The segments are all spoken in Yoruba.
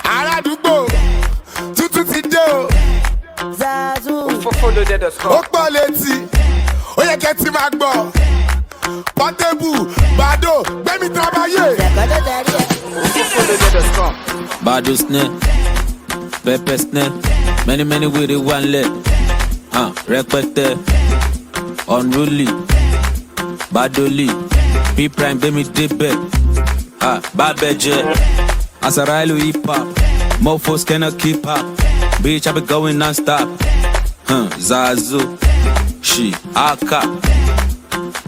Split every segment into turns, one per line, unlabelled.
Aládùúgbò tútù ti dé o.
Zazu.
Ó pọ̀ létí, ó yẹ kẹ́ ti máa gbọ́. Portable, Bado, gbẹ́mí trabayé.
Bado snare, pepper snare, many with it one leg. Repete, unruly, Badoli, P prime, Bemi Debe, Babeje, Asarailu hip hop, mofos cannot keep up. Bitch, I be going non-stop. Zazu, she, Aka,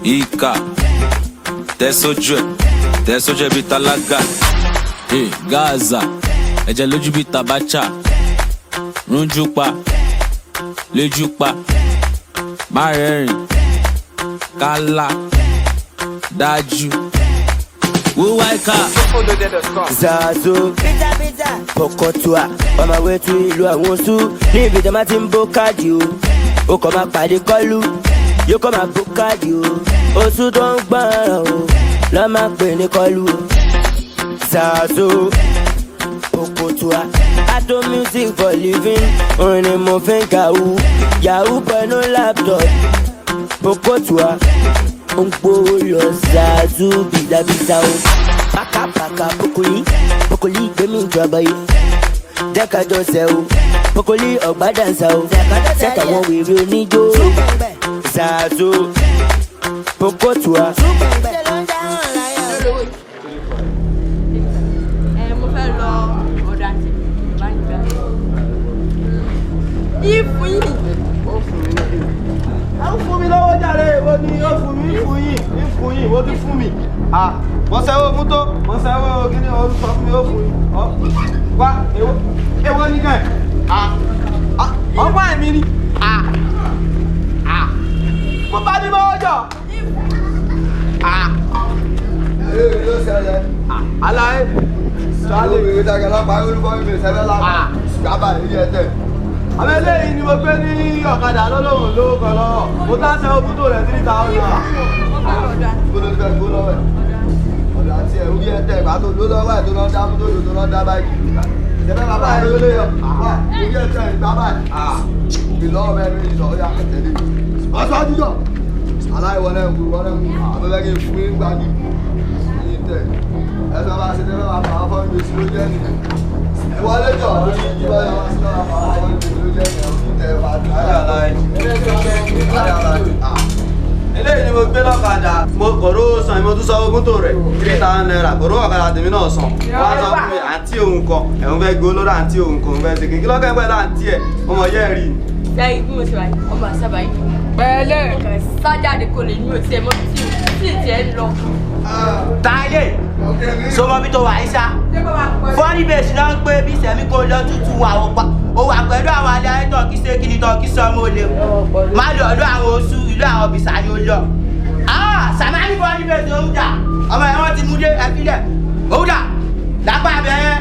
Ika, Tesoje bitalaga. Hey, Gaza, Eje loju bitabacha, Runjupa, Lejupa, Marerin, Kala, Daju, Wuwaika,
Zazu. Pokotua, on my way to Ilu Awonsu. Níbi tí a máa ti ń bó káàdì o. Ó kàn máa pàdé kọ́lù. Yóò kàn máa bó káàdì o. Oṣù tó ń gbọ́ràn o. Lọ́ máa pè ní kọ́lù o. Zazu. Pokotua. I do music for living. Orin ni mo fi ń kàwú. Yahoo pẹ̀lú laptop. Pokotua. Ó ń gbówó lọ Zazu bìdàbìdà o. Paka Pokoli gbẹ̀mí ìjọba yìí. Jẹ́ka jọ sẹ́ o, Pokoli ọ̀gbá dànsá o. Sẹ́ka wọn wèrè oníjó. Zazu, Pokotua.
Mo fẹ́ lọ ọ̀dà tí bá ń gbà. Ìfún yìí.
Ó fún mi lọ́wọ́ jàre, ó ní ó fún mi, ìfún yìí, ó ti fún mi. Mo sẹ́wọ́ mútó, mo sẹ́wọ́ kíní ó sọ fún mi, ó fún mi. Wá, èwo ní kàn ẹ̀? Ọgbọ́n ẹ̀mí ni. Mo bá ní lọ́wọ́ jọ.
Ló ṣẹlẹ̀.
Aláyé.
Sálẹ̀ ìwé dàgẹ̀ lọ́pàá olúkọ́ mi ṣẹlẹ̀ lápá. Gábà ní ilé ẹ̀tẹ̀.
Àmọ́ eléyìí ni mo gbé ní ọ̀kadà lọ́lọ́run lówó kan lọ́wọ́. Mo tá sẹ́wọ́ mútó rẹ̀ 3,000.
Gbọ́dọ̀ fẹ́ gbó lọ́wọ́ ẹ̀. Ọ̀dọ̀ àti ẹ̀ orí ẹ̀tẹ̀ ìgbà tó ló lọ́wọ́ ẹ̀ tó lọ́ dá mútó tó lọ́ dá báyìí. Ṣẹlẹ̀ bàbá ẹ̀ ló lé yọ. Orí ẹ̀tẹ̀ ìgbà báyìí. Ìlọ́wọ́ mẹ́rin ìlọ́ yà tẹ̀lé. Ọ̀sán jíjọ. Aláìwọlé ń kúrú wọlé ń kúrú. Àbẹ̀bẹ̀ kì í fún mi gbàgbé. Ẹ̀sọ́ bá ṣe tẹ́lẹ̀ máa fà fọ́ ìgbésí ló jẹ́ nìyẹn. Ìwọlé jọ lórí ìjìbá yà wá sí náà fà fọ́ ìgbésí ló jẹ́ nìyẹn. Ìtẹ̀ fà dùn.
Eléyìí ni mo gbé lọ́kadà. Mo kọ̀ró san mo tún sọ ogún tó rẹ̀ 3,000 naira. Kọ̀ró ọ̀kadà tèmi náà san. Wọ́n á sọ fún mi àǹtí òun kan. Ẹ̀hún fẹ́ gbó lọ́dọ̀ àǹtí òun kan. Fẹ́ ṣe kí lọ́kẹ́ pẹ̀lú àǹtí ẹ̀. Ọmọ yẹ́ rí.
Lẹ́yìn bí mo ṣe wà ní ọmọ àṣàbà yìí. Pẹ̀lẹ́ kan sájáde kò lè ní òtí ẹ̀ mọ́ tí ẹ̀ ń lọ.
Táyé, sọmọ bí tó wà yín sá. Fọ́nì bèsì náà ń pé bí sẹ̀mí kò lọ tútù wà ó pa. Ó wà pẹ̀lú àwọn alẹ́ ayé tán kí ṣe kí ni tán kí sọmọ olè. Má lọ ọ̀dọ̀ àwọn oṣù ìlú àwọn bìsà ni ó lọ. Sàmáàlì fọ́nì bèsì òun dà. Ọmọ ẹ̀ wọ́n ti mú dé ẹ̀fílẹ̀. Òun dà lápá abẹ́rẹ́.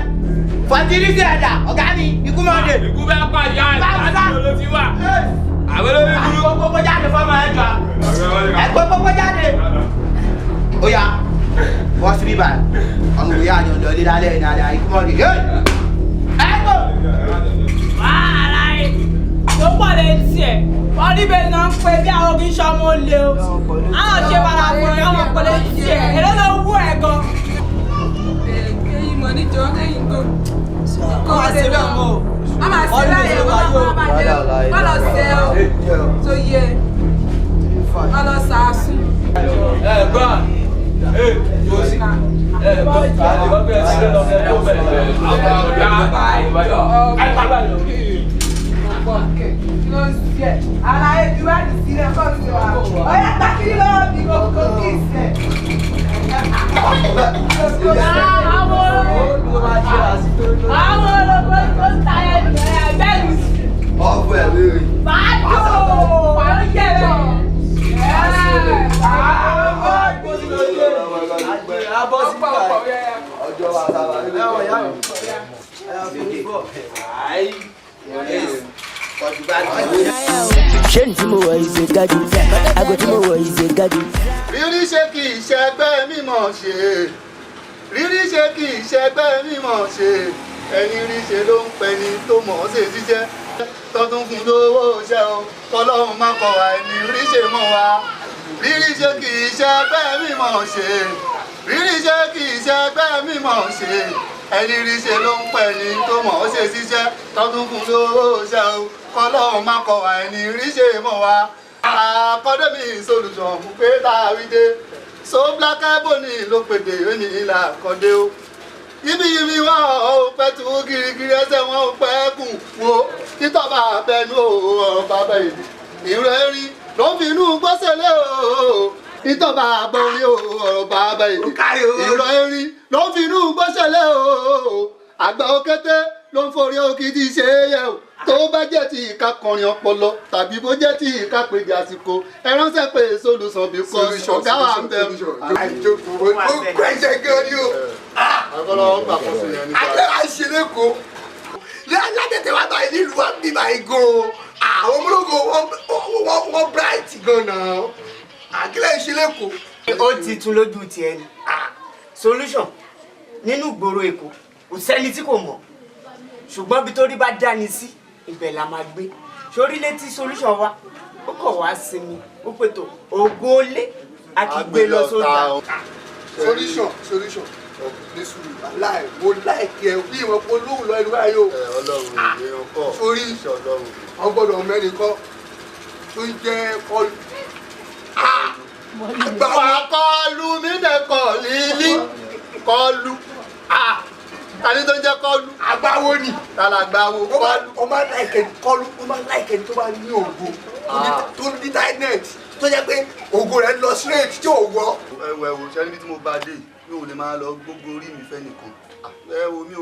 Fọ̀tìrìsì ẹ̀dà ọ̀gá mi ikú mọ́dé.
Ikú bẹ́ẹ̀ pa ìyá ẹ̀ láti ló ti wà. Àwọn olórí burú.
Ẹ̀kọ́ pópó jáde fọ́mọ ẹ̀ jọ. Ẹ̀kọ́ pópó jáde. Ó yá, wọ́n sí bíbá ẹ̀. Ọmọ ìyá ni ọ̀dọ́ ilé lálẹ́ ìnáyà ikú mọ́dé. Ẹ̀kọ́!
Wàhálà ẹ̀ tó pọ̀ lè tiẹ̀. Wọ́n níbẹ̀ náà ń pè bí àwọn kì í ṣọmọ olè o. Àwọn ṣe padà fún ẹ̀ ọmọ pọ̀ lè tiẹ̀. Èló ló wú ẹ̀ gan. Ẹ̀yìn mọ̀ níjọ ẹ̀yìn tó. Kọ́ wá sí bẹ́ẹ̀ mọ́ o. Wọ́n máa ṣe láyé wọn wọ́n lọ sẹ́ o. Tó yẹ. Wọ́n lọ sàásù.
Gbà yóò sí gbọ́ àdìgbọ́gbẹ́ sílẹ̀ lọ́fẹ́ tó bẹ̀rẹ̀ àwọn ọ̀gá àìpàgbàlọ́.
Àlàyé ju wá ní sílẹ̀ kọ́ sí wa. Ọ̀yá takiri lọ́wọ́ bí kò kí í sẹ̀. Àwọn olóko tó ń ta ẹnu ẹ̀ bẹ́ẹ̀ni.
Ọ̀fọ̀ ẹ̀ léèrè.
Bàájò àwọn jẹ̀rẹ̀.
Ọjọ́ wa sábà ilé ìwé.
Ṣé ní tí mo wọ̀ ìṣe gádì? Àgọ́ tí mo wọ̀ ìṣe gádì.
Rírí ṣe kì í ṣẹgbẹ́ mímọ̀ ṣe. Rírí ṣe kì í ṣẹgbẹ́ mímọ̀ ṣe. Ẹni rí ṣe ló ń pẹni tó mọ̀ ọ́ ṣe ṣiṣẹ́. Tọ́tún fún lówó ṣẹ́ o. Kọ́lọ́run má kọ̀ wá ẹni rí ṣe mọ̀ wá. Rírí ṣe kì í ṣẹgbẹ́ mímọ̀ ṣe. Rírí ṣe kì í ṣẹgbẹ́ mímọ̀ ṣe. Ẹni rí ṣe ló ń pẹni tó mọ̀ ọ́ ṣe ṣiṣẹ́. Tọ́tún fún lówó ṣẹ́ o. Kọ́lọ́run má kọ̀ wá ẹni rí ṣe mọ̀ wá. Academy solution pé dáwídé so black ebony ló pèdè òní ìlà àkọ́dé o yíbíyíbí wọn ò pẹ́ tó girigiri ẹsẹ̀ wọn ò pẹ́ kùn wo títọ́ba abẹnú ọ̀rọ̀ bàbá ìlú ìrẹ́ rí ló fi inú gbọ́sẹ̀lẹ̀ o títọ́ba abọ́rí ọ̀rọ̀ bàbá ìlú ìrẹ́ rí ló fi inú gbọ́sẹ̀lẹ̀ o àgbà òkété ló ń forí òkìtì ṣe é yẹ o tó bá jẹ́ ti ìka kọrin ọpọlọ tàbí bó jẹ́ ti ìka pèdè àsìkò ẹ ránṣẹ́ pé solution bí kò ọ̀gá wa ń bẹ.
àìjókòó ó gbẹ́sẹ̀ gan ni o.
àgọ́lọ́ gbàkóso yẹn nípa.
àgbẹ̀ wa ṣe lẹ́kọ̀ọ́ látẹ̀tẹ̀ wá báyìí nílùú wa bí báyìí gan-an àwọn ọmọlógo wọ́n bright gan-an àkílẹ̀ ṣe lẹ́kọ̀ọ́.
ó ti tún lójú tiẹ̀ ni solution nínú ìgboro Èkó kò sẹ́ni tí kò mọ̀ ṣùgbọ́n bí torí bá dání sí ibẹ̀ la máa gbé sórí létí solution wa ó kọ̀ wá sinmi ó pètò ògùn olé a kì í gbé lọ sójà.
solution ní sùúrù aláì mo láìkẹ bí ìwọ̀n pọ̀ lóhùn lọ ẹnu báyìí o.
Ọlọ́run èèyàn kọ́
sórí ọgbọ́dọ̀ mẹ́rin kọ́ tó ń jẹ́ kọlu.
wà kọlu mí dẹ̀ kọ̀ lílí kọlu tani tó ń jẹ́ kọlu.
àgbáwo ni.
tàlàgbáwo kọlu.
ó máa láìkẹ kọlu ó máa láìkẹ tó bá ní ògo tó ní internet tó jẹ́ pé ògo rẹ̀ lọ straight tí ò wọ́.
ẹ wo sẹ́ni bí tí mo bá dé mi ò lè máa lọ gbogbo orí mi fẹ́ nìkan ẹ wo mi ò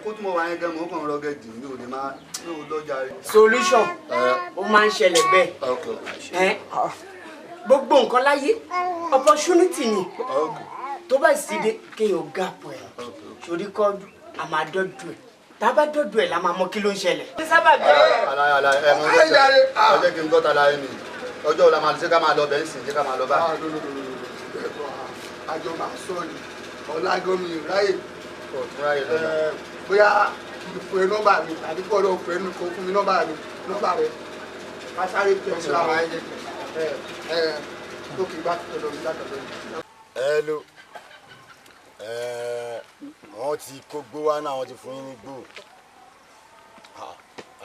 kó tí mo wà yẹn gan mo kàn rọgẹdì mi ò lè máa mi ò lọ́jà rẹ.
solution ó máa ń ṣẹlẹ̀ bẹ́ẹ̀ gbogbo nǹkan láyé opportunity ni tó bá sì dé kéèyàn gàpọ̀ ẹ̀ sórí kọ́ọ̀dù a máa dọ́dù ẹ̀ tá a bá dọ́dù ẹ̀ la máa mọ kí ló ń ṣẹlẹ̀.
ẹ mọ ọjọ́ kí n gbọ́ta la ẹni ọjọ́ ọ̀la máa ṣe ká máa lọ bẹ́ẹ̀ ń sìn ṣe ká máa lọ bá.
àjọ máa sọ ni ọlágọ́mi ráyè
ráyè lọ́la.
bóyá ìfún ẹ nọ́mbà mi tàbí kọ́ lọ fún ẹnu kó fún mi nọ́mbà mi nọ́mbà rẹ ká sáré pẹ̀ sí àwọn ẹ̀jẹ̀ tó kì í bá tó lọ sí látọ̀dọ̀ mi.
hello wọ́n ti kó gbó wá náà wọ́n ti fún yín ní gbó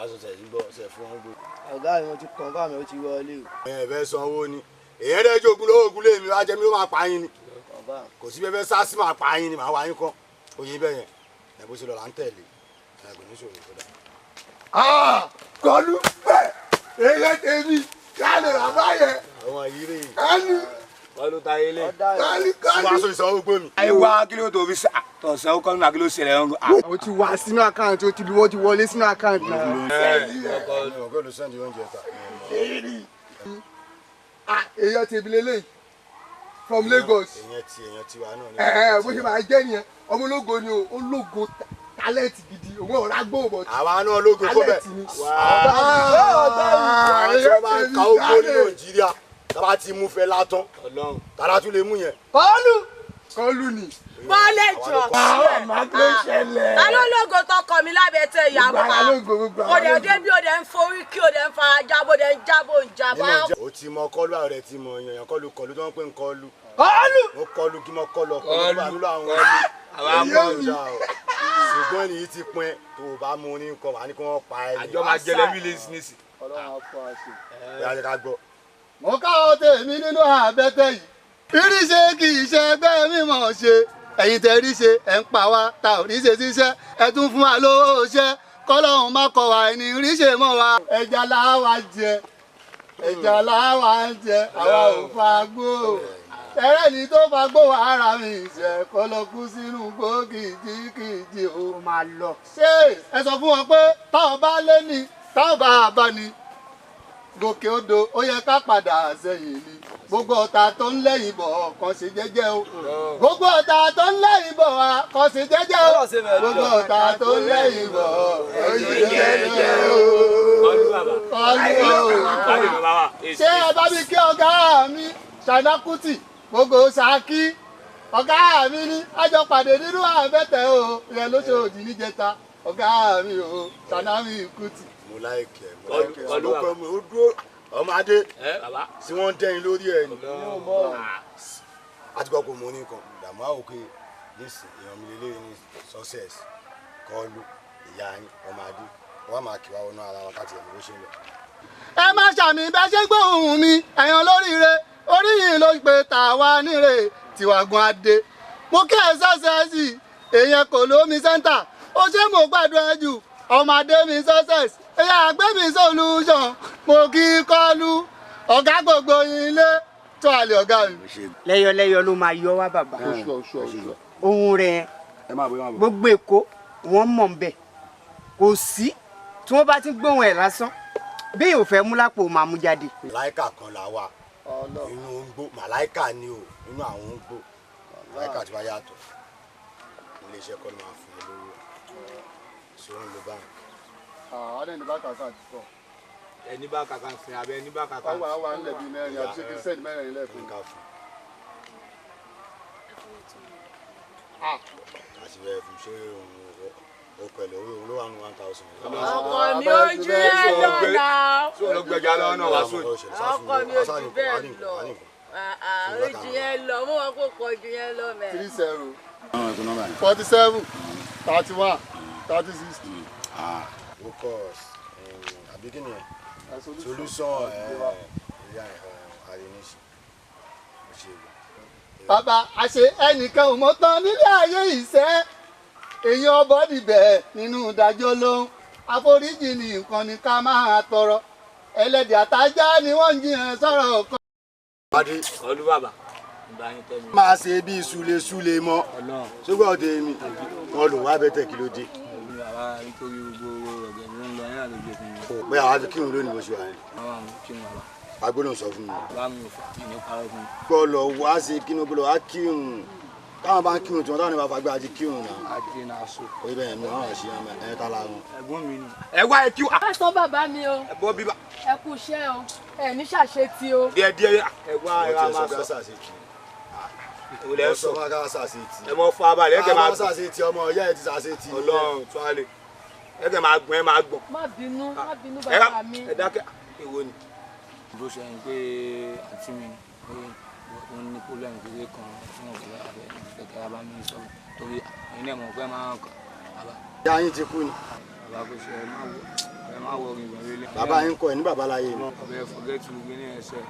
aṣọ tẹ̀sí gbọ́ ṣe fún wọn gbó.
ọ̀gá mi ti kàn fáwọn ó ti wọlé o.
ẹ fẹ́ san owó ni èyàn dẹ́ jogun lówó ogun lé mi wá jẹ́ mi ló máa pa yín ni kò sí bẹ́ẹ̀ sá sí máa pa yín ni màá wá yín kọ́ oyè bẹ́ẹ̀ yẹn ẹ bó ṣe lọ là ń tẹ̀lé ẹ kò ní ṣòro tó dá.
kọlu pẹ́ èyẹ tèmi káàlè bàbá yẹn
àwọn yìí
kánú
kọlu táyé lé
kánú kánú.
wàá sọ ìsanwó gbó mi.
ẹ wá kí ló tó fi tọ̀sán ó kọ́ nínú àkíló ṣẹlẹ̀ ọ̀hún.
o ti wá sínú àkáǹtì o ti lu o ti wọlé sínú àkáǹtì náà.
ọkọ ló sẹ́ndì oúnjẹ ta.
èyàn tèmi lélẹ́yìí from Lagos.
èyàn tiwa náà ni.
bó ṣe máa jẹ́ nìyẹn ọmọ ológo ni o ológo talent gidi òun ọ̀rá gbó bọ̀.
àwa náà lógo kó bẹ̀.
talent ni.
àwọn tí wọ́n bá ń ka ogbó ní Nàìjíríà tábà ti mú fẹ́ látán tààrà tún lè mú yẹn.
kọlu ni.
bọ́ọ̀lẹ̀ jọ ta ló lógo tọkọ mi lábẹ́ tẹ ìyàwó pa o dẹ̀ débi o dẹ̀ ń forí kí o dẹ̀ ń fara jábọ̀ o dẹ̀ ń jábọ̀ ń jábọ̀.
o ti mọ kọlu ààrẹ ti mọ èèyàn kọlu kọlu tó ń pè ń kọlu. mo kọlu kí mo kọlu ọkọlù bá nílò àwọn ọjà o ṣùgbọ́n èyí ti pín tó o bá mú ní nǹkan wà ní kí wọ́n pa ẹ̀ ní.
àjọ máa jẹ lẹ́mí lé sínísì.
mo káwọ́ tèmi nínú àbẹ́tẹ̀ yìí rírí ṣe kì í ṣe ẹgbẹ́ mímọ̀ ṣe ẹ̀yin tẹ rí ṣe ẹ̀ ń pa wá ta ò rí ṣe ṣiṣẹ́ ẹ tún fún wa lówó ṣẹ́ kọ́lọ́hún má kọ wá ẹni rí ṣe mọ́ wa ẹja láwa jẹ ẹja láwa ń jẹ àwa ò fa gbó ẹrẹ́ ni tó fa gbó wa ara mi ìṣẹ́ kọ́ lọ kú sínú gbó kìjikìji o máa lọ. ṣé ẹ sọ fún wọn pé táwọn bá lé ní táwọn bá bá ní gòkè odò ó yẹ ká padà sẹ́yìn ni gbogbo ọ̀tá tó ń lẹ́yìn bọ̀ kàn ṣe jẹ́jẹ́ o gbogbo ọ̀tá tó ń lẹ́yìn bọ̀ kàn ṣe jẹ́jẹ́ o gbogbo ọ̀tá tó ń lẹ́yìn bọ̀ kàn ṣe jẹ́jẹ́ o. ṣé ẹ bá mi kí ọ̀gá mi Ṣáínà Kútì gbogbo Ṣákí ọ̀gá mi ní àjọ pàdé nínú àbẹ̀tẹ̀ o ìyẹn lóṣòdì níjẹta ọ̀gá mi o Ṣáínà Kútì.
mo láìkẹ́ ọlọ́pàá mi ó dúró ọmọdé tí wọ́n ń dẹ́yìn lórí ẹ̀ ni àti kọ́kọ́ mo ní nǹkan ìdààmú àwòké nísìn èèyàn mi lélẹ́yìn ní success kọlu ìyá yín ọmọdé wọ́n máa kí wá wọnú ara wọn káàtì ẹ̀mí bó ṣe ń lọ.
ẹ má ṣàmì bẹ́ẹ̀ ṣe gbóhùn mi ẹ̀yàn lóríire orí yìí ló pe tàwa níre tiwagun adé mo kí ẹ sọ́sẹ̀sì èèyàn kò lómi sẹ́ńtà ó ṣe mo gbàdúrà jù ọmọdé mi sọ́sẹ̀sì èèyàn àgbẹ̀ mi solution mo kí kọlu ọ̀gá gbogbo ilé tó àlè ọ̀gá mi.
lẹ́yọlẹ́yọ ló máa yọ wá bàbá ohun rẹ̀ gbogbo Èkó wọ́n mọ̀ ń bẹ̀ kò sí tí wọ́n bá ti gbóhùn ẹ̀ lásán bí yóò fẹ́ mú lápò máa mú jáde.
màláìkà kan là wà inú ońgbò màláìkà ni o inú àwọn ońgbò màláìkà tí wọ́n yàtọ̀ iléeṣẹ́ kọ́ ló máa fún ẹ lówó sóun ló bá ń.
ọ̀rẹ́ ní bá kàkà ti pọ̀.
ẹni bá kàkà fún abẹ ẹni bá kàkà.
ọwọ́ àwọn àńlẹ̀ bíi mẹ́rin àti ṣé kí sẹ́ẹ̀dì mẹ́rin lẹ́ẹ̀kún.
àti bẹ́ẹ̀ fún ṣé o pẹ̀lú owó ló wà ní 1000.
ọkọ mi ò ju ẹ lọ náà.
tí wọn lọ gbẹjà lọ náà wá sóyè.
ọkọ mi ò ju bẹ́ẹ̀ lọ. ó ju yẹn lọ mo wá kó pọ̀ ju yẹn lọ mẹ́.
30 47 31 36.
focus àbí kí ni ẹ solution àríníṣì.
bàbá àṣẹ ẹnìkan ò mọ̀ tán nílé ayé ìṣẹ́ èèyàn bọ́dì bẹ́ẹ̀ nínú ìdájọ́ lóhùn àforíjì ní nǹkan ní ká máa tọrọ ẹlẹ́dẹ̀ àtajá ni wọ́n ń jiyàn sọ̀rọ̀ kan.
adé
ọdún bàbá ìgbà yín tẹ́ mi.
máa ṣe bí súlé mọ́ ṣùgbọ́n ọ̀dẹ mi wọn lò wá bẹ́tẹ̀ kí ló dé.
bàbá nítorí gbogbo ọ̀gẹ̀ ló ń lọ yín àlejò fún mi.
pé àwọn afi kírun lónìí bó ṣe wà ní.
àwọn àmì kírun bàbá.
agbóhùn sọ fún mi.
bá mi ò fà kí ní parọ́ fún mi.
gbọ́dọ̀ wá ṣe kínú gbọ́dọ̀ wá kírun táwọn bá ń kírun tí wọn táwọn ní bá fagbá àti kírun náà.
àti náà so.
orí bẹ́ẹ̀ mi àwọn àṣìyàn ẹ̀ tá lára wọn.
ẹ̀gbọ́n mi ni. ẹ wá ẹ kí wà.
ẹ sọ bàbá mi o.
ẹ bọ́ bíbá.
ẹ kú iṣẹ́ o ẹ ní ṣàṣetì o.
díẹ̀ ẹ wá ẹ wá máa sọ.
ìwòlẹ̀ sọ fún akáwá sàṣetì.
ẹ mọ fún abalẹ̀ ẹ kẹ máa
gbọ́n. sàṣetì ọmọ ìyá ẹ ti sàṣetì.
Ọlọ́run tó a lè ẹ kẹ máa gbọ́n ẹ máa gbọ́n.
má bínú bàbá mi.
ẹ dákẹ́ èwo ni.
bó ṣe ń pé àǹtí mi pé wọ́n ní pọ́blẹ́mù kékeré kan fún ọ̀gá abẹ kẹ̀kẹ́ abá mi sọ̀rọ̀ torí ẹ̀yin náà mọ̀ pé máa ń kà bàbá.
ìyá yín ti kú ni.
bàbá kò ṣe ẹ má wọ orin ìgbọ̀n lélẹ̀.
bàbá yín kọ ẹ ní bàbá láyé ni.
ọbẹ̀ fọ̀gẹ́tì gbé ní ẹsẹ̀.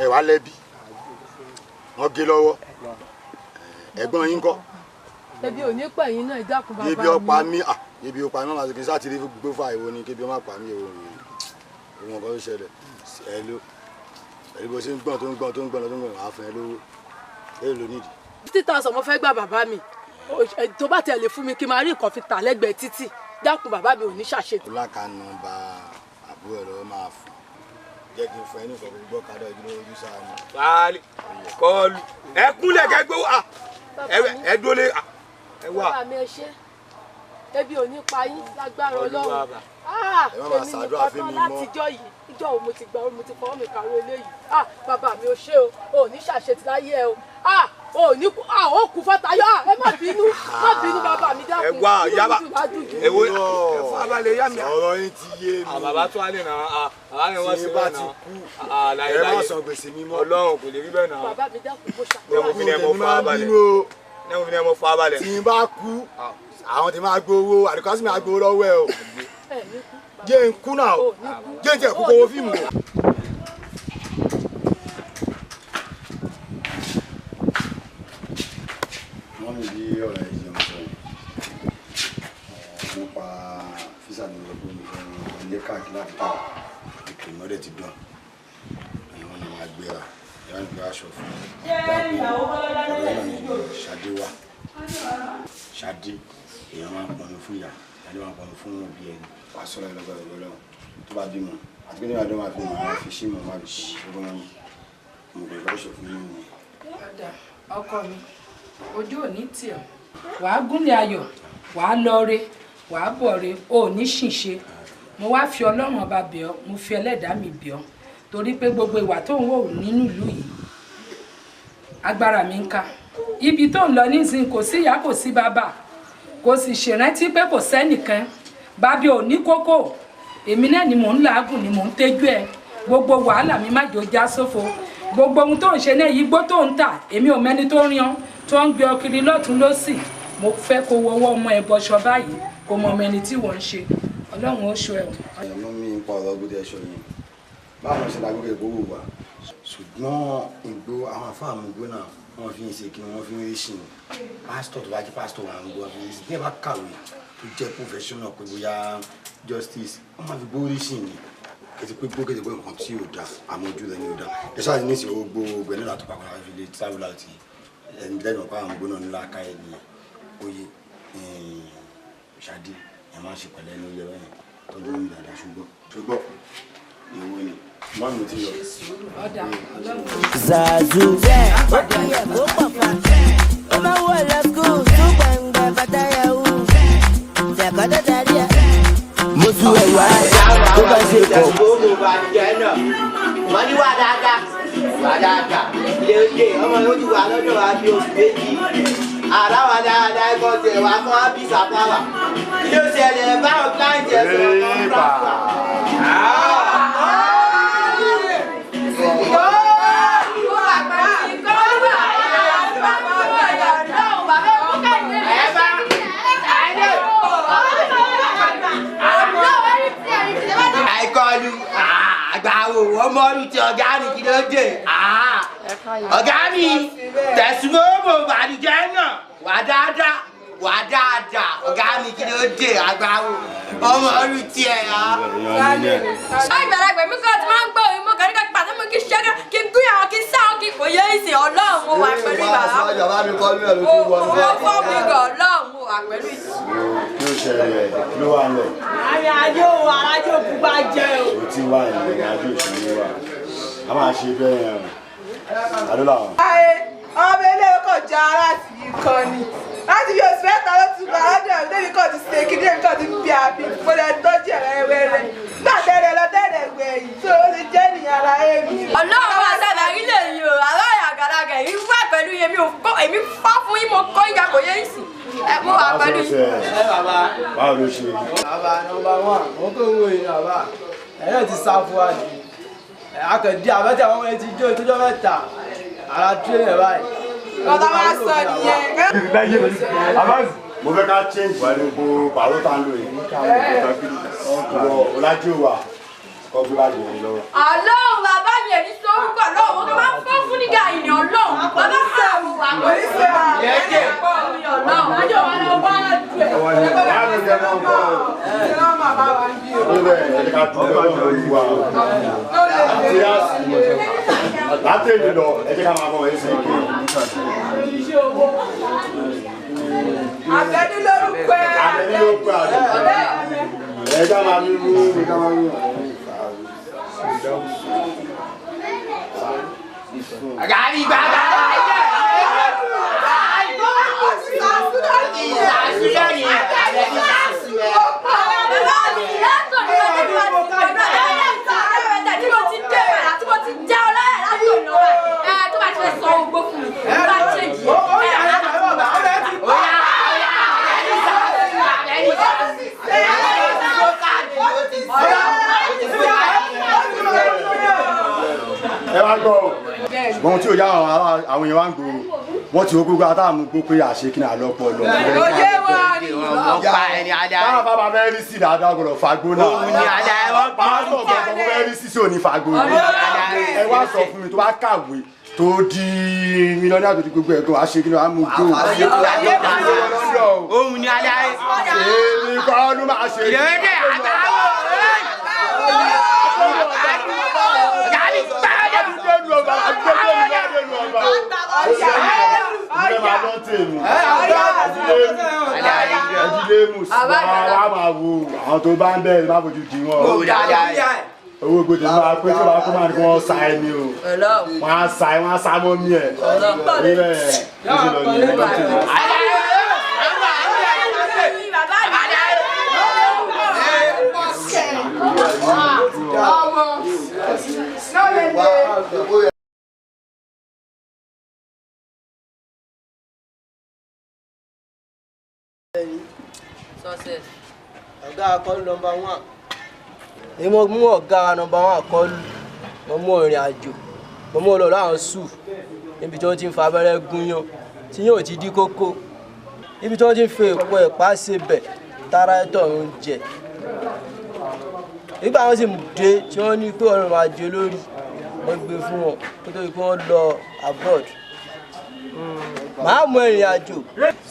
ẹ wá lẹ́bi wọ́n gé lọ́wọ́ ẹ̀gbọ́n yín kọ́.
ebi ò ní pẹ̀yìn náà ìdákun bàbá mi.
ebi ọ̀pá mi ebi ọ̀pá mi máa ṣe kí n sátìrí gbogbo fà ìwo ni kébi ọmọ àpá mi èwo ni ìwọ̀n kan tó ṣẹlẹ̀ ẹ ló ẹ̀rí bó ṣe ń gbọ́n tó ń gbọ́n tó ń gbọ́n tó ń gbọ́n wàá fún ẹ lówó ẹ ló nídìí.
50,000 mo fẹ́ gbà bàbá mi tó bá tẹ̀ lè fún mi kí n máa rí nǹkan fi tà lẹ́gbẹ̀ẹ́ títì dákun bàbá mi ò ní ṣàṣetì.
láka nọ́mbà àbúrò ẹ lọ́wọ́ máa fún jẹ́ kí n fún ẹ ní ìfọ̀ gbogbo kádà ìdúró ojú sáà ni.
sáálì kọlu ẹ kúnlẹ̀ kẹgbẹ́ ẹ dúró lé ẹ wà.
bàbá mi ẹ ṣe ebi ò ní pa yín lágbára Ọlọ́run.
máa
èmi
ṣàdúrà
nìkan
fún mi
tán
mọ́.
látijọ́ yìí ìjọ́ wo mo ti gbà mo ti fọwọ́ mi kàró eléyìí. bàbá mi ò ṣe o ò ní ṣàṣetì láyé ẹ o ò ní kú ó kú fọ́tayọ́ ẹ má bínú bàbá mi dákun.
ẹ wá yaba èwo ẹ fún abalẹ̀ yá mi.
ọ̀rọ̀ yín ti yé mi.
bàbá tó wà lè nà bàbá mi wọ́n sí
bá
bẹ́ẹ̀
ti
náà.
kú ẹ má sọ gbèsè mi mọ́.
Ọlọ́run kò lè rí bẹ́ẹ̀ náà.
bàbá mi dákun bó
Mo fi ní ẹ mọ fún abalẹ̀. Ní ẹ mọ fún abalẹ̀.
tí n bá kú àwọn tí máa gbowó àdìkọ́sí máa gbowó lọ́wọ́ ẹ o jẹ́ n kú náà o jẹ́ n tẹ̀ kú kówó fíìmù o. wọ́n mi bí ọ̀rọ̀ ẹ̀ jẹun sọ nípa físà ní ọgbọ́n mi fún ilé káàkiri láti ká ètò ìmọ̀lẹ̀ ti dán wọ́n ní máa gbéra ìyá nígbà aṣọ fún ọ̀rọ̀ náà ní Ṣadé wá Ṣadé èèyàn máa ń pọnmi fún ìyá ìyáni máa pọnú fún òbí ẹni wàá sọ̀rọ̀ ìlọ́gbọ̀n ìlọ́lọ́ tó bá bímọ àti pé nígbà tó máa fi máa fi ṣí mọ̀ máa fi ṣí ọgbọ́n wọn mo bẹ̀rẹ̀ lọ́sọ̀ fún yín ni.
ọ̀dà ọkọ mi ojú ò ní tì ọ́ wàá gúnlẹ̀ ayọ̀ wàá lọ́ọ́rẹ́ wàá bọ̀ọ́rẹ́ ò ní ṣìṣe mo wá fi ọlọ́run ọba bẹ̀ ọ́ mo fi ẹlẹ́dàá mi bẹ̀ ọ́ torí pé gbogbo ìwà tó ń wò nínú ìlú yìí agbára mi ń ká ibi tó ń lọ nísìnyí kò sí ìyá kò sí bàbá kò sì ṣèrántí pé kò sẹ́nìkan bàbá ò ní kókó èmi náà ni mò ń làágùn ni mò ń tẹ́jú ẹ gbogbo wàhálà mi má jò já sófo gbogbo ohun tó ń ṣe náà yìí gbó tó ń tà èmi ò mẹ́ni tó rìn ọ́ tó ń gbé ọ kiri lọ́tún lọ́sì mo fẹ́ kó wọ́wọ́ ọmọ ẹ bọṣọ báyìí kó mọ ọmọ ẹni tí wọ́n ń ṣe ọlọ́run ó ṣọ́ ẹ.
ẹ̀mọ́ mi ń pa ọ̀rọ̀ gbọ́dọ̀ ẹ̀ṣọ́ yẹn báwo ṣe lágbókè gbówó wa ṣùgbọ́n ìgbó àwọn afáàmù ìgbó náà wọ́n fi ń ṣe kí wọ́n fi ń rí ṣìn pásítọ̀ tó bá jẹ́ pásítọ̀ wà ń gbó wọn fi ń ṣe bí ẹ bá kàwé tó jẹ́ professional pé bóyá justice wọ́n máa fi gbó rí ṣìn ni ètò pé gbó kéde pé nǹkan tí ò da àmójú rẹ̀ ni ò da ẹ ṣáà ní ìsìn gbogbo ọgbẹ́ náà tó pàpàrà fi lè travel out ẹni lẹ́nu ọ̀pá àwọn gbóná ńlá ká ẹ̀ ní oyè ṣáde ẹ̀ máa ń ṣe pẹ̀lẹ́ ní oyè rẹ̀ tọ́jú ní ìdàdà ṣùgbọ́n ìwé ni báwo ni ti yọ.
Zazu ó kí ẹ̀ kó pọ̀ pa ó máa wọ̀ lọ skul tó gbẹ̀ngbẹ̀ bàtà yahoo ṣẹ̀kọ́ tó darí ẹ̀. mo tún ẹ̀ wá tó bá ṣe pọ̀.
wọ́n ní wà dáadáa ilé oúnjẹ ọmọ yóò ti wà lọ́dọ̀ wa bí oṣù méjì àdáwà dáadáa ẹ̀kọ́ tẹ̀ wá fún ábísà pàwà kí ló ṣẹlẹ̀ báwọn kíláǹtì ẹ̀ sọ̀rọ̀ kan fúláfúlà. àìkọlù àgbàwò ọmọ ọdún tí ọ̀gá mi kí ló dé ọ̀gá mi tẹ̀sùmọ́mọ́ àdìjẹ́ náà wà dáadáa ọ̀gá mi kí ló dé àgbàwò ọmọ ọdún tí ẹ̀ á.
ìgbàlagbà mi kọ́ ti máa ń gbọ́ òun mo kàn ní ká pàṣẹ mo kí ṣẹ́gẹ́ kí gún àwọn kí sáwọn kí kò yẹ ìsìn ọlọ́run mo wà pẹ̀lú ìbàrá mo fọ́ mi gan ọlọ́run mo wà pẹ̀lú ìsìn.
kí ló ṣẹlẹ̀ kí ló wà ń lẹ̀.
àmì àjò alájò pupa jẹ o.
o ti wá ìrìn àjò ìṣòro wa a máa ṣe bẹ́ẹ̀ yẹn àdúrà wọn.
ayé ọmọ ilé ọkọ̀ já láti ikọ̀ ni láti bí oṣù mẹ́ta ló ti gba ọdún ọ̀hún débi kan ti ṣe kíndé nǹkan ti bí àbí mo lè tọ́jú ẹ̀rẹ́ wẹ́rẹ́ nígbà tẹ́lẹ̀ lọ tẹ́lẹ̀ gbẹ̀yìn tó o ti jẹ́ ènìyàn láyé mi. ọlọ́run wa sábà rí lè yí o aláya àgàlagà èyí wà pẹ̀lú èmi fọ́ fún yín mo kọ́ ìjà kò yé ìsìn mo wà pẹ̀lú yín.
báwo ló ṣe.
bàbá nọ́mbà 1 wọn kò wọ èèyàn bàbá ẹ̀yọ́ ti sá fún wa ni akẹ́dí àbẹ́tẹ̀ àwọn ọmọ ti jó ìtọ́jọ́ mẹ́ta ara tírẹ̀ báyìí.
kọ́tà máa sọ nìyẹn.
mo fẹ́ ká change wà ní gbogbo pàrọ̀ tá ń lò yìí ọ̀làjú wa kọ́ bí wàá jẹ̀yìn lọ́wọ́.
ọlọ́run bàbá mi èyí tó ń bọ̀ lọ́wọ́ tó máa ń fọ́ fún nígbà ìní ọlọ́run bàbá sàmù àpòlísẹ́ ẹ̀jẹ̀ ọlọ́run ajọ́ wa lọ bá ju ẹ̀.
látẹ̀lé lọ ẹ jẹ́ ká máa bọ̀ ẹ́ sí ike.
Àbẹ̀ní lórúkọ ẹ̀.
Àbẹ̀ní lórúkọ àdé. Ẹ já máa bí mú ẹ já máa bí mú.
Àgàrí gbàgbà ayé.
Ẹ wá gbọ́ o ṣùgbọ́n tí ò yá àwọn èèyàn wá ń gbòòrò wọ́n ti gbogbo àtàmú gbó pé àṣekí náà lọ́pọ̀ lọ.
Oyè wa ni ọ̀pá ẹni adá.
Báwa bá bá fẹ́ rí sí dáadáa gbọ́dọ̀ fagbó náà.
Òun ni adá ẹ wọ́n pa ọ́
pásítọ̀ gbọ́dọ̀ mo fẹ́ rí sí sí òní fagbó náà. Ẹ wá sọ fún mi tó bá kàwé tó di mílíọ̀nù àti gbogbo ẹ̀gbọ́n wa ṣe kí ni wàá mú gbó.
Òun ni adá ẹ.
Èmi kọ́ ló máa ṣe.
Ìrẹ́dẹ̀ àgbáwò.
James wá máa wo àwọn tó bá ń bẹ̀rẹ̀ má bójú di wọn. Owó gbòdì máa pé tí wàá kó máa ní kí wọ́n sa ẹni o. Wọ́n á sá mọ́ mí ẹ̀. Níbẹ̀
Success. Ọ̀gá akọ́lù number 1. Èyí mo mú ọ̀gá number 1 akọ́lù. Mo mú ìrìn àjò. Mo mú olóòlù àwọn sùn. Níbi tí wọ́n ti ń fa abẹ́rẹ́ gúnyán. Tí yóò ti dí kókó. Níbi tí wọ́n ti ń fi èpo ẹ̀pá sebẹ̀. Tára ẹ̀tọ́ ń jẹ. Nígbà wọn sì dé tí wọ́n ní pé ọ̀rọ̀ máa jẹ lórí. Wọ́n gbé fún wọn. Kó tó di pé wọ́n lọ abroad. Màá mú ìrìn àjò.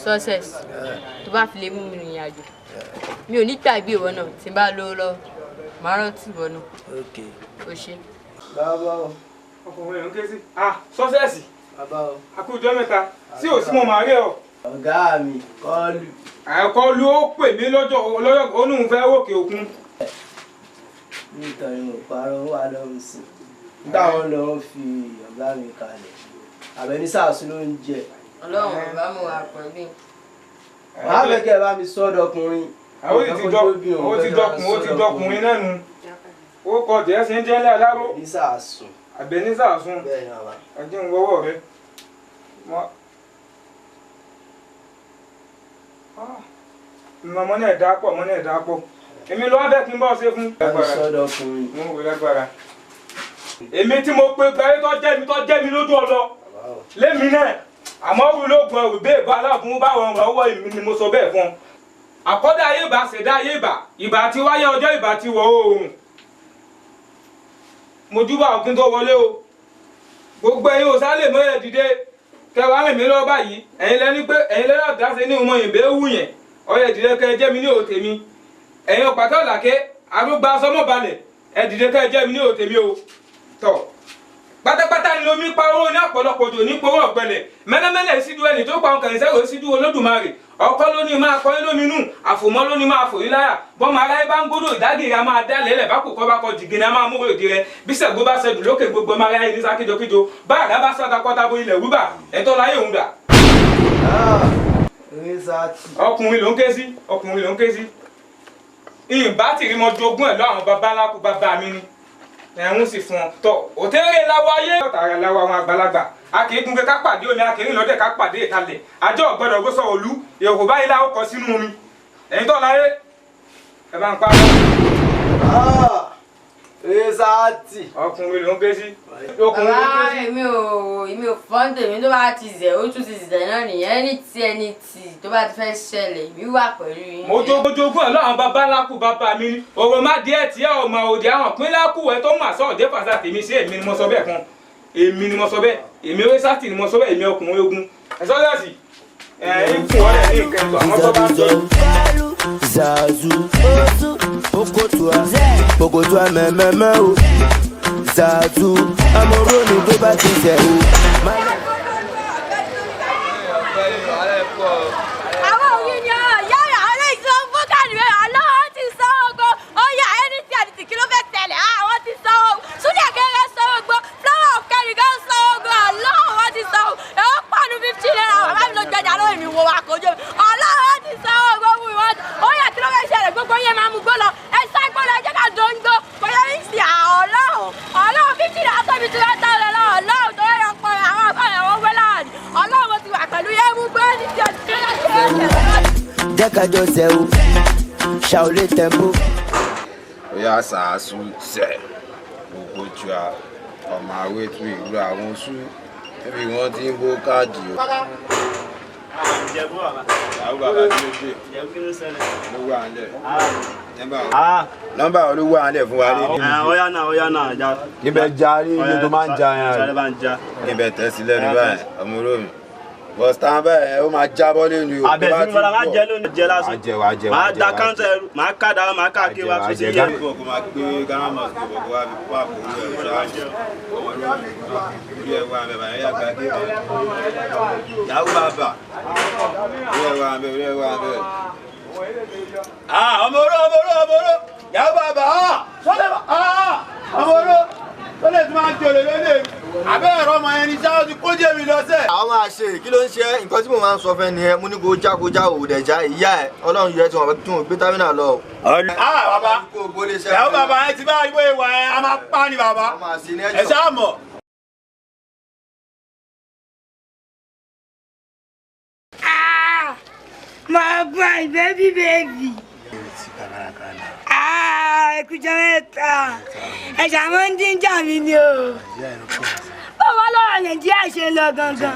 Success. Tó bá fi lè mú mi rìnrìn àjò. Mi ò ní gbàgbé ìwọ náà tí n bá lówó lọ. Màá rántí ìwọ náà. O ṣe.
Bàbá o.
Ọkùnrin ló ń ké sí. Success.
Bàbá o.
Akújọ mẹ́ta. Sí ò sí mo máa rí ọ.
Ọ̀gá mi kọ́lù.
Àìkọlù ó pè mí lọ́jọ́ onúhun fẹ́ wòkè òkun.
Nítorí mo parọ́ wà lọ́rùn sí. Nígbà wọn lọ fi ọ̀gá mi kalẹ̀. Àbẹ̀ní sàásù ló ń jẹ.
Ọlọ́run bá mo wà pẹ̀lú.
Wàá fẹ́ kẹ́ ẹ bá mi sọ́dọ̀ ọkùnrin.
Ó ti dọkùnrin náà nu. Ó kọ jẹ́ sí ń jẹ́ ilé aláró.
Àbẹ̀ní sàásù.
Àbẹ̀ní sàásù.
Bẹ́ẹ̀ni bàbá.
Ẹjẹ́ ń wọ́wọ́ rẹ. Mọ náà dá pọ̀, mọ náà dá pọ̀. Èmi ló wá fẹ́ kí n bọ́ ṣe fún.
Sọ́dọ̀ ọkùnrin.
Mo wò lágbára. Èmi tí mo pe gbẹ́rẹ́ tó jẹ́ mi lójú ọlọ. Lémi náà, àmọ́ wù ló gbọ́n òwe bẹ́ẹ̀ bá aláàfin bá wọn ọwọ́ èmi ni mo sọ bẹ́ẹ̀ fún ọ. Àkọ́dá ayé ìbá ṣẹ̀dá ayé ìbá ti wáyé ọjọ́ ìbá ti wọ̀ oòrùn. Mo júbà òkín tó wọlé o. Gbogbo ẹ̀yin ò sálè mọ́ ẹ̀ dìde. Kẹwàá rìn mí lọ báyìí. Ẹ̀yin lẹ́ni ọ̀dá ṣe ní ọmọ ìbẹ́ wù yẹn. Ọyẹ dìde kẹ́ jẹ́ mi ní òtè mi. Ẹ̀yin ọ̀pàtọ́ làké arúgbá sọmọ́balẹ̀. Ẹ dìde kẹ́ jẹ́ mi ní òtè mi o. Tọ̀. Pátápátá ni lomi pa owó ní ọ̀pọ̀lọpọ̀ òjò ní powó ọ̀gbẹlẹ̀ mẹ́lẹ́mẹ́lẹ́ sídú ẹni tó pa ọkàn ìṣẹ́wò sídú Olódùmarè ọkọ ló ní máa kọ́ lóminú àfòmọ́ ló ní máa fòrí láyà bọ́mọ aráyé bá ń gbódò ìdágìrì a máa dá lẹ́lẹ̀ bá kò kọ́ bá kọ jìgìrì a máa mú òdì rẹ bí sẹ̀gbó bá ṣẹdù lókè gbogbo ọmọ aráyé ní sákíjokíjo bá àdá bá sọ́ta kọ́ta bo ilẹ̀ wúbà ẹ̀tọ́ láyé òun dà. Ọkùnrin ló ń ké sí ìbá tìrí mọ jogún ẹ̀ lọ àwọn baba ńlá kú bàbá mi ni. Ẹ̀hún sì fún ọ tọ òtẹ́rẹ́ láwọ ayé ọ̀tàrà láwọ àwọn àgbàlagbà a kì í gun pé ká pàdé omi a kì í rìn lọ́dẹ̀ ká pàdé ìtalẹ̀ àjọ ọ̀gbọ́dọ̀ gbósọ̀ òlú èrò báyìí láwọ kọ sínú omi ẹ̀yin tó láyé ẹ bá ń pa á. Ọkùnrin ló ń ké sí.
Bàbá èmi ò fọ́n tèmi tó bá ti zẹ̀ ó tún ti zẹ̀ náà nìyẹn ẹni tí tó bá ti fẹ́ ṣẹlẹ̀ mi wà pẹ̀lú yín.
Mo jogún ẹ̀ lọ́wọ́ bàbá ńlá kú bàbá mi ni òrò má díẹ̀ tí ẹ ò mọ òdì àwọn pínlẹ̀ kú ẹ tó mà sọ òde fàṣà tèmi sí èmi ni mo sọ bẹ́ẹ̀ fún èmi ni mo sọ bẹ́ẹ̀ èmi ewé sátì ni mo sọ bẹ́ẹ̀ èmi ọkùnrin ogun ẹ sọ lẹ́sì ikùn ọ̀rẹ́ ní ìkẹtọ̀ àwọn tó bá ń sọ.
Zazu, Pokotua, mẹ́mẹ́mẹ́ o. Zazu, amoro ni tó bá ti sẹ̀ o.
Àwọn òyìn ni yára alẹ́ ìṣọ́ fún kàdùrẹ́ ọlọ́wọ́ ti sọ ogo ọyà ẹni tí àdìtì kí ló fẹ́ tẹ̀lé àwọn ti sọ ogo súnlẹ̀ kẹ́kẹ́ sọ ogo fúláwà kẹ́rìkẹ́ sọ ogo ọlọ́wọ́ ti sọ ogo ẹ̀wọ́n pàánù 50 naira bàbá mi ló gbẹ̀dẹ̀ alóyè mi wo àkójọ ọlọ́wọ́ ti sọ ogo fún ìwọ́n ọyà kí ló fẹ́ ṣẹlẹ̀ gbogbo yẹn máa mú gbó lọ ẹ sá gbó lọ ẹ jẹ́ ká dóńgbó kọ́yọ́ ní sí ọlọ́wọ́ 50 naira tó fi ti rẹ́ tọ́lẹ̀ lọ ọlọ́wọ́ tó yẹ pọ̀ àwọn afárẹ̀ wọn wẹ́ láàrin ọlọ́wọ́ ti wà pẹ̀lú yẹn mú gbó ní ti
Jẹ́ ká jọ ṣe o, ṣàwọlé tẹ̀mbó.
Ó yà sàásù sẹ̀ gbogbo jù à ọmọ àwẹ̀ tó ìlú àwọn oṣù níbi wọ́n ti ń bó káàdì o.
Ìjẹ̀bú bàbá.
Àwọn bàbá tí ó dé.
Ìjẹ̀bú kí ló ṣẹlẹ̀?
Ló wà ń lẹ̀. Nọ́mbà wo ló wà ń lẹ̀ fún wa lé?
Ọ̀yá náà já.
Níbẹ̀ já rí inú tó máa ń já yẹn.
Ìṣàlẹ̀ bá ń já.
Níbẹ̀ tẹ̀ sí lẹ́nu báyìí ọmọ olómi. Bọ̀sítàn bẹ́ẹ̀ ó máa jábọ́ lẹ́nu o.
Àbẹ̀ tí mo bá jẹ́ lónìí jẹ́ lásán.
Àjẹ
Máa da káńtà ẹrú, máa kádà, máa káàkiri wá tó sí yẹn.
Kó máa gbé Ghana must go bọ̀ kó wá fi wá kó orí ẹ̀ ṣáájú. Ọmọ olómi orí ẹ̀ wá mẹ́fà ẹ̀yà gbàgbé mẹ́. Yàwó bàbà orí ẹ̀ wá mẹ́. Ọmọró. Yàwó bàbá. Ọmọró. Tó lè tún máa ń jòlè lélẹ̀. Abẹ́ ẹ̀rọ ọmọ ẹni ṣáà ti kó jẹ́ mi lọ́sẹ̀.
Àwọn máa ṣe kí ló ń ṣe nǹkan tí mo máa ń sọ fẹ́ nìyẹn mo ní kó já òdẹ̀já ìyá ẹ̀ Ọlọ́run yẹ tí wọ́n gbé támínà lọ.
Bàbá. Yàwó bàbá ẹ ti bá ìwé ìwà ẹ a máa pa ni bàbá. Ẹ ṣáà mọ̀.
My boy, baby. Ẹkùjọ mẹ́ta. Ẹ̀ṣà máa ń dín jà mí ni o. Báwo lọ́rọ̀ Nàìjíríà ṣe lọ gangan?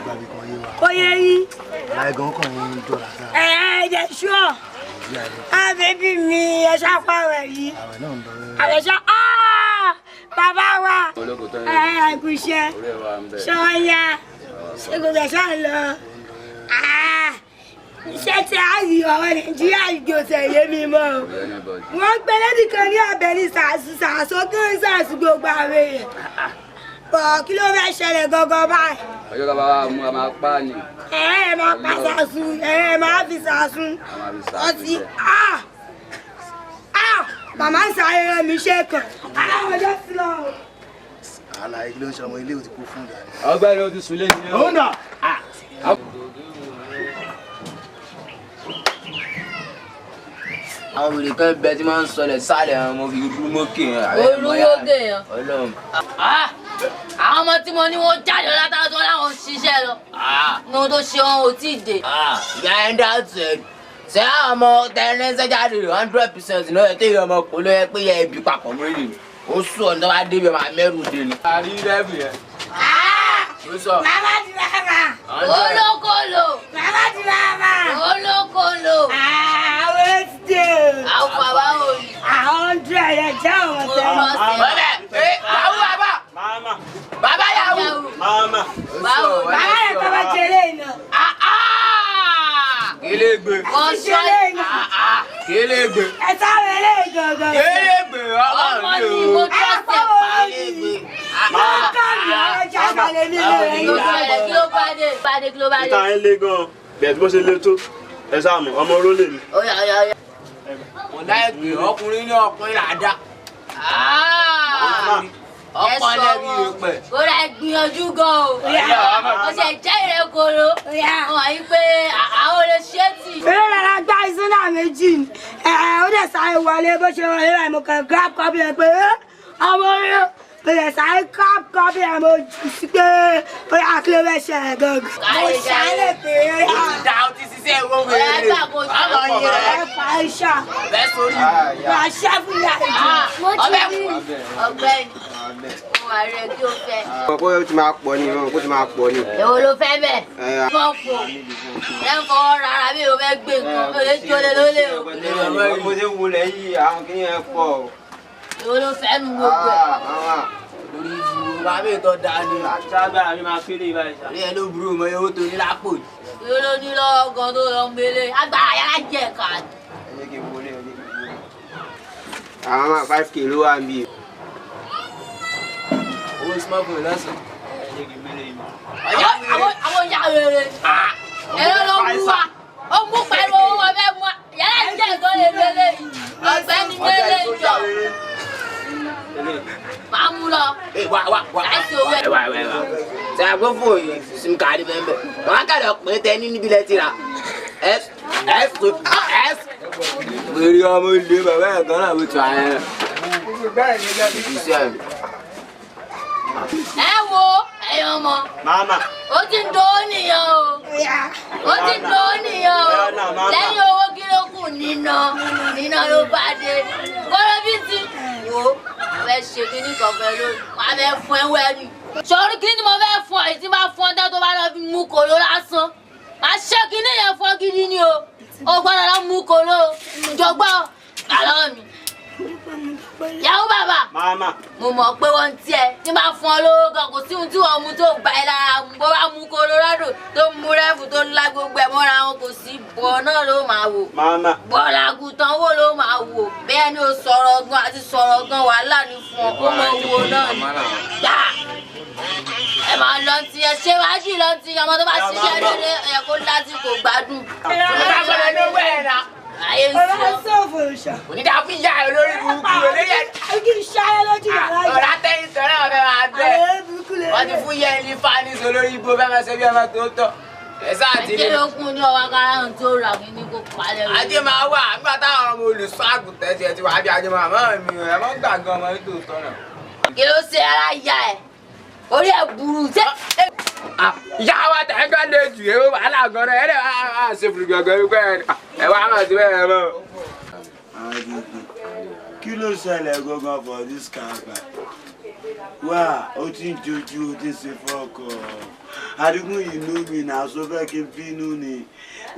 Kò yẹ yín.
Láìgàn kàn ń jọra sáà.
Ẹ̀jẹ̀ ṣọ́. Bébí mi ẹ̀ṣá pààrọ̀ yìí. Àwẹ̀ṣá bàbá wa. Ẹ̀kùṣẹ́. Ṣọ́ọ́yà. Ṣé gbogbo ẹ̀ṣá ń lọ? Iṣẹ́ tí a rí ọ̀rọ̀ Nàìjíríà ìgbò tẹ̀lé mi mọ́ o. Wọ́n gbé lẹ́dí kan ní ABENI ṣàṣù kí ń ṣàṣù gbogbo àwọn èèyàn. Bọ̀ kí ló fẹ́ ṣẹlẹ̀ gangan báyìí?
Ọjọ́ ká bá mú a máa pa ni.
Ẹ máa pa ṣàṣù, ẹ máa fi ṣàṣù. Ọtí màmá ń sáré rán mi ṣe kàn. Àwọn ọjọ́ sí lọ.
Àlàyé kí ló ń ṣe ọmọ ilé ò ti kú fún ìgbà.
Ọgbẹ́ni o ti sùn lé ní.
Ó nà.
Àwọn obìnrin kan bẹ tí máa ń sọlẹ̀ sálẹ̀ àwọn ọmọ bíi olúmọ́kè yẹn.
Olúmọ́kè yẹn.
Ọlọ́run.
Àwọn ọmọ tí mo ní wọ́n jáde látara tí wọ́n láwọn ṣiṣẹ́ lọ. Ní ohun tó ṣe wọn ò tí ì dé.
Ìyá ẹ̀ ń dá tẹ̀. Ṣé àwọn ọmọ tẹ̀lẹ́sẹ̀ jáde 100% náà yẹ kéèyàn ọmọ kò ló yẹ pé yẹ ibi papọ̀ mọ́ èlé. Ó sùn ọ̀nà wá débi máa mẹ́rù dé ni. A rí rẹ́bù yẹn.
Màmá ti bàbá.
Olókòlò.
Màmá ti bàbá.
Olókòlò.
Àwọn ètùtù.
Àwọn bàbá òní.
100 ẹ̀ jẹ́ àwọn tẹ̀lé.
Yàwó bàbá. Bàbá yàwó.
Bàbá yẹn kọ́ bá jẹ́lé iná.
Kélégbé.
Wọ́n ṣẹlé iná.
Kélégbé.
Ẹ sáré lé gangan.
Kélégbé ọmọ
ni mo tọ́ sẹ̀ pa.
Máa ká mi ọjà balẹ̀ mi lé
Kí ló bá dé?
Ìta ẹ̀ lé gan-an bẹ̀ẹ̀ tí bó ṣe lé tó ẹ sáà mọ̀ ọmọ rólè ni.
Wọ́n láì pè ọkùnrin ní ọkùnrin làdá. Ọkọ lẹ́bi ìpẹ́.
Ó rà gbìyànjú gan o. Ó ṣe jẹ́ ìrẹ́kọ̀ọ́. Wọ́n yí pé àwọn olè ṣé tì.
Eré rárá gbá ìsúná méjì ni. Ó dẹ̀ sáré wọlé bó ṣe wọlé báyìí mo kàn grab copy ẹ̀ pé ọmọ rẹ̀ bẹ̀rẹ̀ sáré grab copy ẹ̀ mo jù sí pé ó yà kí ló fẹ́ ṣẹlẹ̀ gangan. Mo ṣàlẹ̀ pé ó yà.
Ó ti dá ó ti ṣiṣẹ́ ìwé wèrè.
Ẹ fà iṣà.
Bẹ́ẹ̀ sórí.
Wà á ṣẹ́ fún ìyá ìjọ.
Ọ̀gbẹ́ni. Wà á rẹ̀ kí o fẹ́.
Ọ̀pọ̀ ó ti máa pọ̀ ni ó ti máa pọ̀ ni.
Èwo ló fẹ́ bẹ̀? Wọ́n pọ̀. Ẹ ń fọwọ́ rárá bí o fẹ́ gbé nǹkan. O lè jọlẹ̀ lólè o.
Mo ṣe ń wọlé yìí àwọn kìnìún ẹ̀ pọ̀ o.
Èwo ló fẹ́ nu gbogbo ẹ̀?
Lórí ìfúru bàbá ètò dání.
Agbára mi máa kéré báyìí.
Orí ẹ ló burú mọ owó tó ní lápò.
Èwo ló ní lọ́wọ́ gan tó lọ ń gbélé? Agbára yàrá jẹ̀ ká.
Àwọn máa 5K ló wà níbí.
Owó smoke lọ́sàn.
Àwọn ìyá rere. Ẹ̀rọ ló ń mú wa. Ó mú pẹ̀lú owó wọn fẹ́ mú wa. Yàrá jẹ̀ gan lè lélẹ̀ yìí. Ọ̀gbẹ́ni gbélé ìjọ. Máa mú lọ. Láìsí owó ẹ̀.
Ṣé a gbọ́ fún òye sim káàdì bẹ́ẹ̀ bẹ́ẹ̀? Wọ́n á kàdé ọ̀pẹ tẹ ní níbi lẹ́tì rà. S. Wèrè ọmọ ilé bàbá ẹ̀ gan náà ló tún ayé rẹ̀.
Ẹ wo ẹ̀yin ọmọ.
Màmá.
Ó ti ń do nìyẹn o. Ó ti ń do nìyẹn o. Lẹ́yìn owó kí ló kù níná ló bá dé. Kọ́lọ́ bí ti wò ó. Mo fẹ́ ṣe kíní kan fẹ́ lónìí. Wọ́n á fẹ́ fún ẹ wẹ́rì. Sọ̀rọ̀ kíní tí mo fẹ́ fún ọ yìí tí bá fún ọ dá tó bá lọ fi mú kòló lásán. Màá ṣe kíní yẹn fún ọ gidi ni o. O gbọ́dọ̀ lọ mú kòló. Ìjọgbọ́n àlọ́ mi. Yàwó bàbá.
Màmá.
Mo mọ̀ pé wọ́n ń tiẹ̀ tí bá fún ọ lówó gan kò sí ohun tí wọ́n mú tó gba ẹ lára mu bó bá mú Colorado tó mú rẹ́fù tó ńlá gbogbo ẹ̀ mọ́ra wọn kò sí bọ̀ náà ló máa wò.
Màmá.
Bọ́ọ̀lù àgùntàn wo ló máa wò bẹ́ẹ̀ ni o sọ̀rọ̀ gan àti sọ̀rọ̀ gan wàhálà ní fún ọ kó mọ wo náà ni. Gbà ẹ máa lọ ti ẹ ṣé wájú lọ ti ọmọ tó bá ṣiṣẹ́ lóde ẹ kó láti kò gbádùn. àlàyé ń sọ.
ọ̀rọ̀ sọ̀fọ̀ ṣá.
onídàá fún ìyá ẹ lórí burúkú olóyè.
kí n ṣayé lójú ìyàrá yìí.
ọ̀rá tẹ́yìn sọ̀rọ̀ ọ̀fẹ́ máa bẹ́ẹ̀. wọ́n ti fún yẹn ní fani sọ lórí ibo fẹ́ máa ṣe bí ọmọ tó tọ́. ẹ̀sán àti ilé.
àjẹlókun ní ọwọ́ karahun tó rà mí ní kó palẹ̀ rẹ̀.
ajé máa wà nígbà táwọn ọmọ olùsọ àgùntàn tiẹ̀ ti wà bí ajé máa mọ́ mi ẹ̀ mọ́ gbàgbọ́ ọmọ nítorí tọ́nà.
kí ló ṣe ara ya ẹ orí ẹ burú ṣé.
ìyá wa tẹ̀gbọ́n lè jù ẹ́ wàhálà gan-an ẹ̀ ẹ̀ ṣe fún gbọ̀ngàn wípé ẹ̀ wá máa ti bẹ́ẹ̀ mọ́.
kí ló ṣẹlẹ̀ gangan for this camp? wá ó ti ń jojú ó ti ń ṣe fọ́ọ̀kọ̀ adigun yìí ló mi náà sọ fẹ́ kí n bínú ni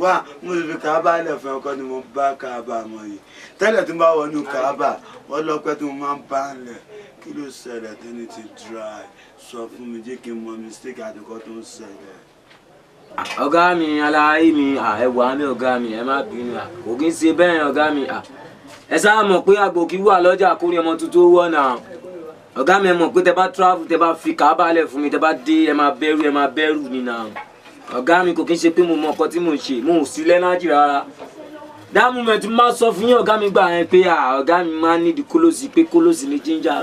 wá mo ti fi kábà lẹ̀ fún ọkọ ni mo bá kábà mọ̀ yìí tẹ́lẹ̀ tí mo bá wọnú kábà wọ́n lọ́pẹ́ tí mo máa ń bá ń lẹ̀ kí ló ṣẹlẹ̀ tẹ́ni ti dry sọ fún mi jẹ́ kí n mọ mistake àdúgbò tó ń ṣẹlẹ̀.
ọ̀gá mi aláyé mi ẹ̀wà mi ọ̀gá mi ẹ má bínú kò kí n ṣe bẹ́ẹ̀ ọ̀gá mi ẹ sáà mọ̀ pé àgbò kí wà lọ́jà kórè ọmọ tuntun wọ̀ náà ọ̀gá mi ẹ mọ̀ pé tẹ bá travel tẹ bá fi kábàlẹ̀ fún mi tẹ bá dé ẹ máa bẹ̀rù ni náà ọ̀gá mi kò kí n ṣe pé mo mọ ọkọ tí mo ń ṣe mo ò sí lẹ́nájì rárá dáàmú mi tí máa sọ fún yín ọ̀gá mi gbà yẹn pé ọ̀gá mi máa ń nídìí kólósì pé kólósì ní jíńjà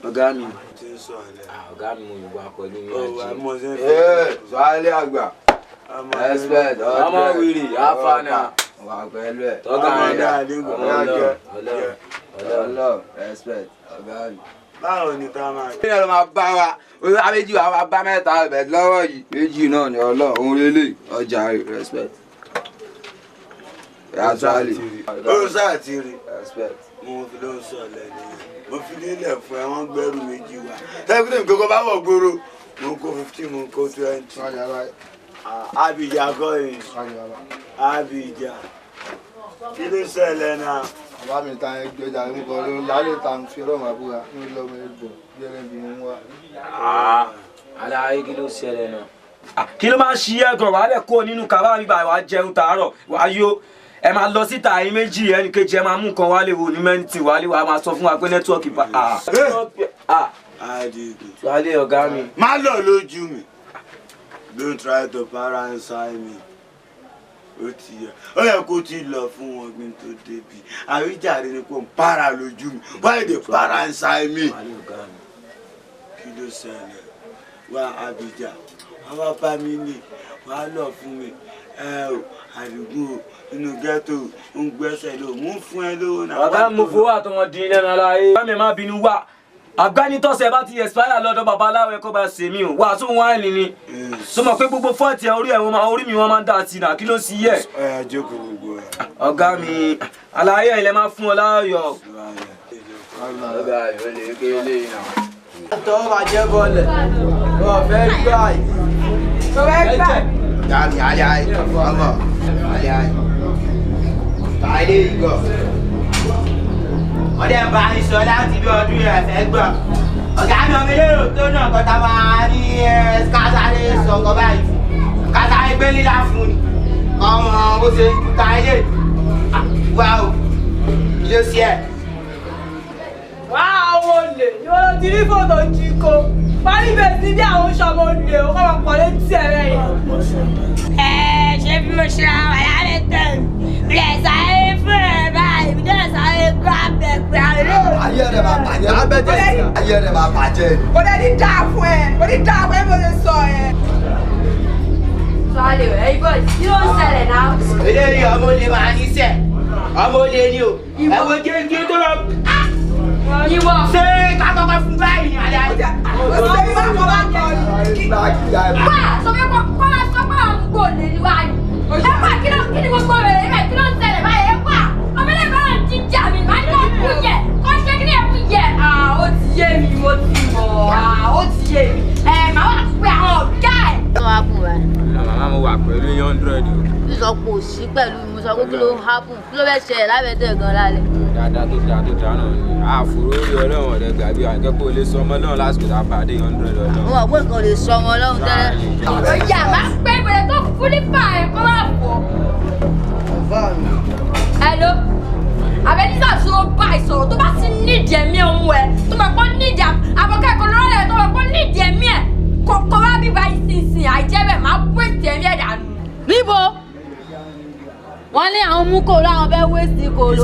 ọ̀gá mi ọ̀gá mi mo yìnbọn pẹ̀lú mi
sọ́ọ́lẹ̀ àgbà expert
ọmọ wìrì àfààní
wà pẹ̀lú ẹ̀
tọ́gà mi dà
ọlọ́ expert ọ̀gá mi.
báwo ni ká máa.
kí ni ọ̀rọ̀ máa bá wa olùwà méjì wa bá mẹ́ta ọ̀bẹ̀ lọ́wọ́ yìí méjì náà ni ọlọ́ òun lélẹ̀ ọjà respect.
olùsá àti rí mo fi ló ń sọ lẹ́nu mo fi nílẹ̀ fún ẹ wọ́n gbẹ́rù méjì wá tẹ́lifíṣẹ́ mi kókó bá wọ̀ gbòòrò mo kó 15 mo kó 20. Abidjan gọ́yìn Abidjan kí ló ṣẹlẹ̀ náà.
bàbá mi ta ẹgbẹ́ ìjà mi kọ́ ló lálẹ́ ta fi ọlọ́run àbúrà ní ìlọ́mọ ẹgbẹ́ jẹ́rẹ́ bí wọ́n wá.
aláyé kí ló ṣẹlẹ̀ náà kí ló máa ń ṣí ẹ̀gàn wàá lẹ̀ kó nínú kàbá mi báyìí wàá jẹun tàárọ̀ wàá yó ẹ máa lọ síta ẹ̀yin méjì ẹnì kejì ẹ máa mú nǹkan wálé wo ní mẹ́ǹtì wálé wàá máa sọ fún wa pé nẹ́tíwọ́ọ̀kì bá wálé ọ̀gá mi.
má lọ lójú mi don't try to paransa me ó ti yẹ ó yẹ kó ti lọ fún wọn gbé tó débi àwíjàre ni kò ń para lójú mi why dey paransa me kí ló ṣẹlẹ̀ wá Abidjan wá bá mi ní wàá lọ fún mi àdúgbò inú ghetto ń gbẹ́sẹ̀ ló mú fún ẹ lówó náà.
ọ̀gá mi fowó àtọwọ́n dín lẹ́nu aláyé bá mi má bínú wá àgbánitọ́sẹ̀ bá ti expire lọ́dọ̀ babaláwo ẹ̀kọ́ bá ṣe mí o wà tó wáìnì ni sọmọ pé gbogbo fọ́ọ̀tì ẹ̀ orí mi wọ́n máa ń dà sí náà kí ló sì yẹ.
jókòó gbogbo ẹ.
ọ̀gá mi aláyé ilẹ̀ máa fún ọ láàyò.
ọ̀gá yóò lè ké lé náà.
tọ́wọ́ máa jẹ́ bọ́ọ̀lẹ̀ wọ́n fẹ́ gbà yìí.
tó fẹ́ gbà.
dàmí ayé ayé ọmọ ayé ayé tàìlé ìgò. wọ́n dẹ̀ bá ń sọ láti bí ọdún yẹn fẹ́ gbọ́. ọ̀gá mi ọmọ elérò tó náà kọ́ta máa ní kásáré sọ̀kọ́ báyìí kásáré gbé lílá fún ni ọmọ bó ṣe ń ta ilé wá o ilé sí ẹ̀.
wá àwọn olè ni wọn ti rí fòtò jí kó pálíbẹ̀ sí bí àwọn sọmọ olè ó kọ́ máa pọ̀ létí ẹ̀rẹ́ yẹn.
ṣé bí mo ṣe àwọn àyàlẹ̀ tẹ̀ rẹ̀ sáré fún ẹ̀ báyìí bí dẹ́rẹ̀ sáré grab ẹ̀ pé àlọ́.
ayé rẹ̀ máa bàjẹ́ ayé rẹ̀ máa bàjẹ́.
kò dé ní dáa fún ẹ kò ní dáa fún ẹ bó ṣe sọ ẹ.
sọ́ọ́lì ẹ̀ ibò kí ló ń ṣẹlẹ̀ náà.
eléyìí ọmọ olè máa ní sẹ ọmọ olè ni o ẹ wo jẹjẹ tó lọ.
ìwọ.
ṣé ká kọ́kọ́ fún báyìí ní alẹ́ ayé.
ọ̀sẹ̀ yìí wà kọ́ bá kọ́ ni.
wá sọ pé kọ́ máa sọ pé àwọn gbò lè ní wáyé. ẹ wá kí ni gbogbo rẹ̀ ẹ kí ló ń ṣẹlẹ̀ báyìí ẹ wá ọmọ ilé ìbára jíjà mi máa ní kó kú yẹ kó ṣe kí ni ẹ kú yẹ. ó ti yé mi mo ti mọ̀ ó ti yé mi màá wà pé àwọn ọ̀gá ẹ̀.
wọ́n á kún wa.
màmá mo wà pẹ̀lú 100 o.
mi sọ pé òsì pẹ̀lú mi mo sọ pé kí ló ń hápùn kí ló fẹ́ ṣẹlẹ̀ lábẹ́tẹ̀ gan lálẹ́.
dáadáa tó dáa náà ni àfòrò orí ọlọ́run ọ̀rẹ́ gbàgbé àkẹ́kọ̀ọ́ lè sọ ọmọ náà lásìkò tá a pàdé 100 ọlọ́run.
mo mọ̀ pé nǹkan lè sọ ọmọ ọlọ́run tẹ́lẹ̀.
ọ̀yà máa ń pẹ́ ìbẹ̀rẹ̀ tó fúlífà ẹ̀ kó máa fọ́. hello abẹ́nísà tó bá ìsọ̀rọ̀ tó bá ti nídìí ẹ̀mí ohun ẹ̀ tó máa kọ́ nídìí àbọ̀kẹ́kọ̀ọ́ lọ́rẹ̀ tó máa kọ́ nídìí ẹ̀mí ẹ̀ kọ́ wá bíbá ìsinsìn àìjẹ́bẹ̀ máa bú ètì ẹ̀mí ẹ̀ dànù.
níbo wọ́n lé àwọn mú kòló àwọn fẹ́ wéèsì kòló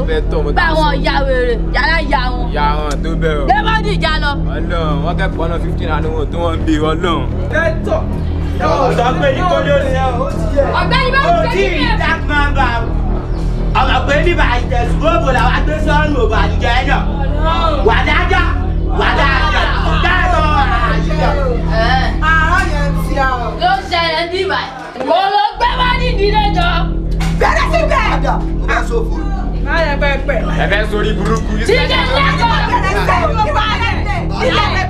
bá wọn ya wèrè yàrá ya wọn.
ya wọn tó bẹ̀rù.
lẹ́mọ̀dì ìjà lọ.
ọlọ́run wọ́n kẹ́kọ̀ọ́ náà 15 àdúgbò tó wọ́n ń bí ọlọ́run.
kẹ́tọ̀ ọ̀sán pé ní kò lórí ẹ̀ ó ti yẹ.
ọ̀gbẹ́ni bá wù kẹ́kẹ́
kí dark man bá ọmọ pé níbà ìtẹ̀sùgbọ́bù làwọn agbé sọ́ọ̀nù òbò àdìjọ ẹ̀ náà wàdájọ́ kẹ́tọ̀ àyíjọ.
àárọ̀ yẹn ti à.
ló ṣẹlẹ̀ ní ìbà mo ló gbé wá ní ìdílé jọ.
bẹ̀rẹ̀ sí bẹ́ẹ̀.
mo bá sófò.
má yẹ pẹ́pẹ́.
ẹ fẹ́ sórí burúkú.
jíjẹ lẹ́kọ̀ọ́.
bẹ̀rẹ̀ sí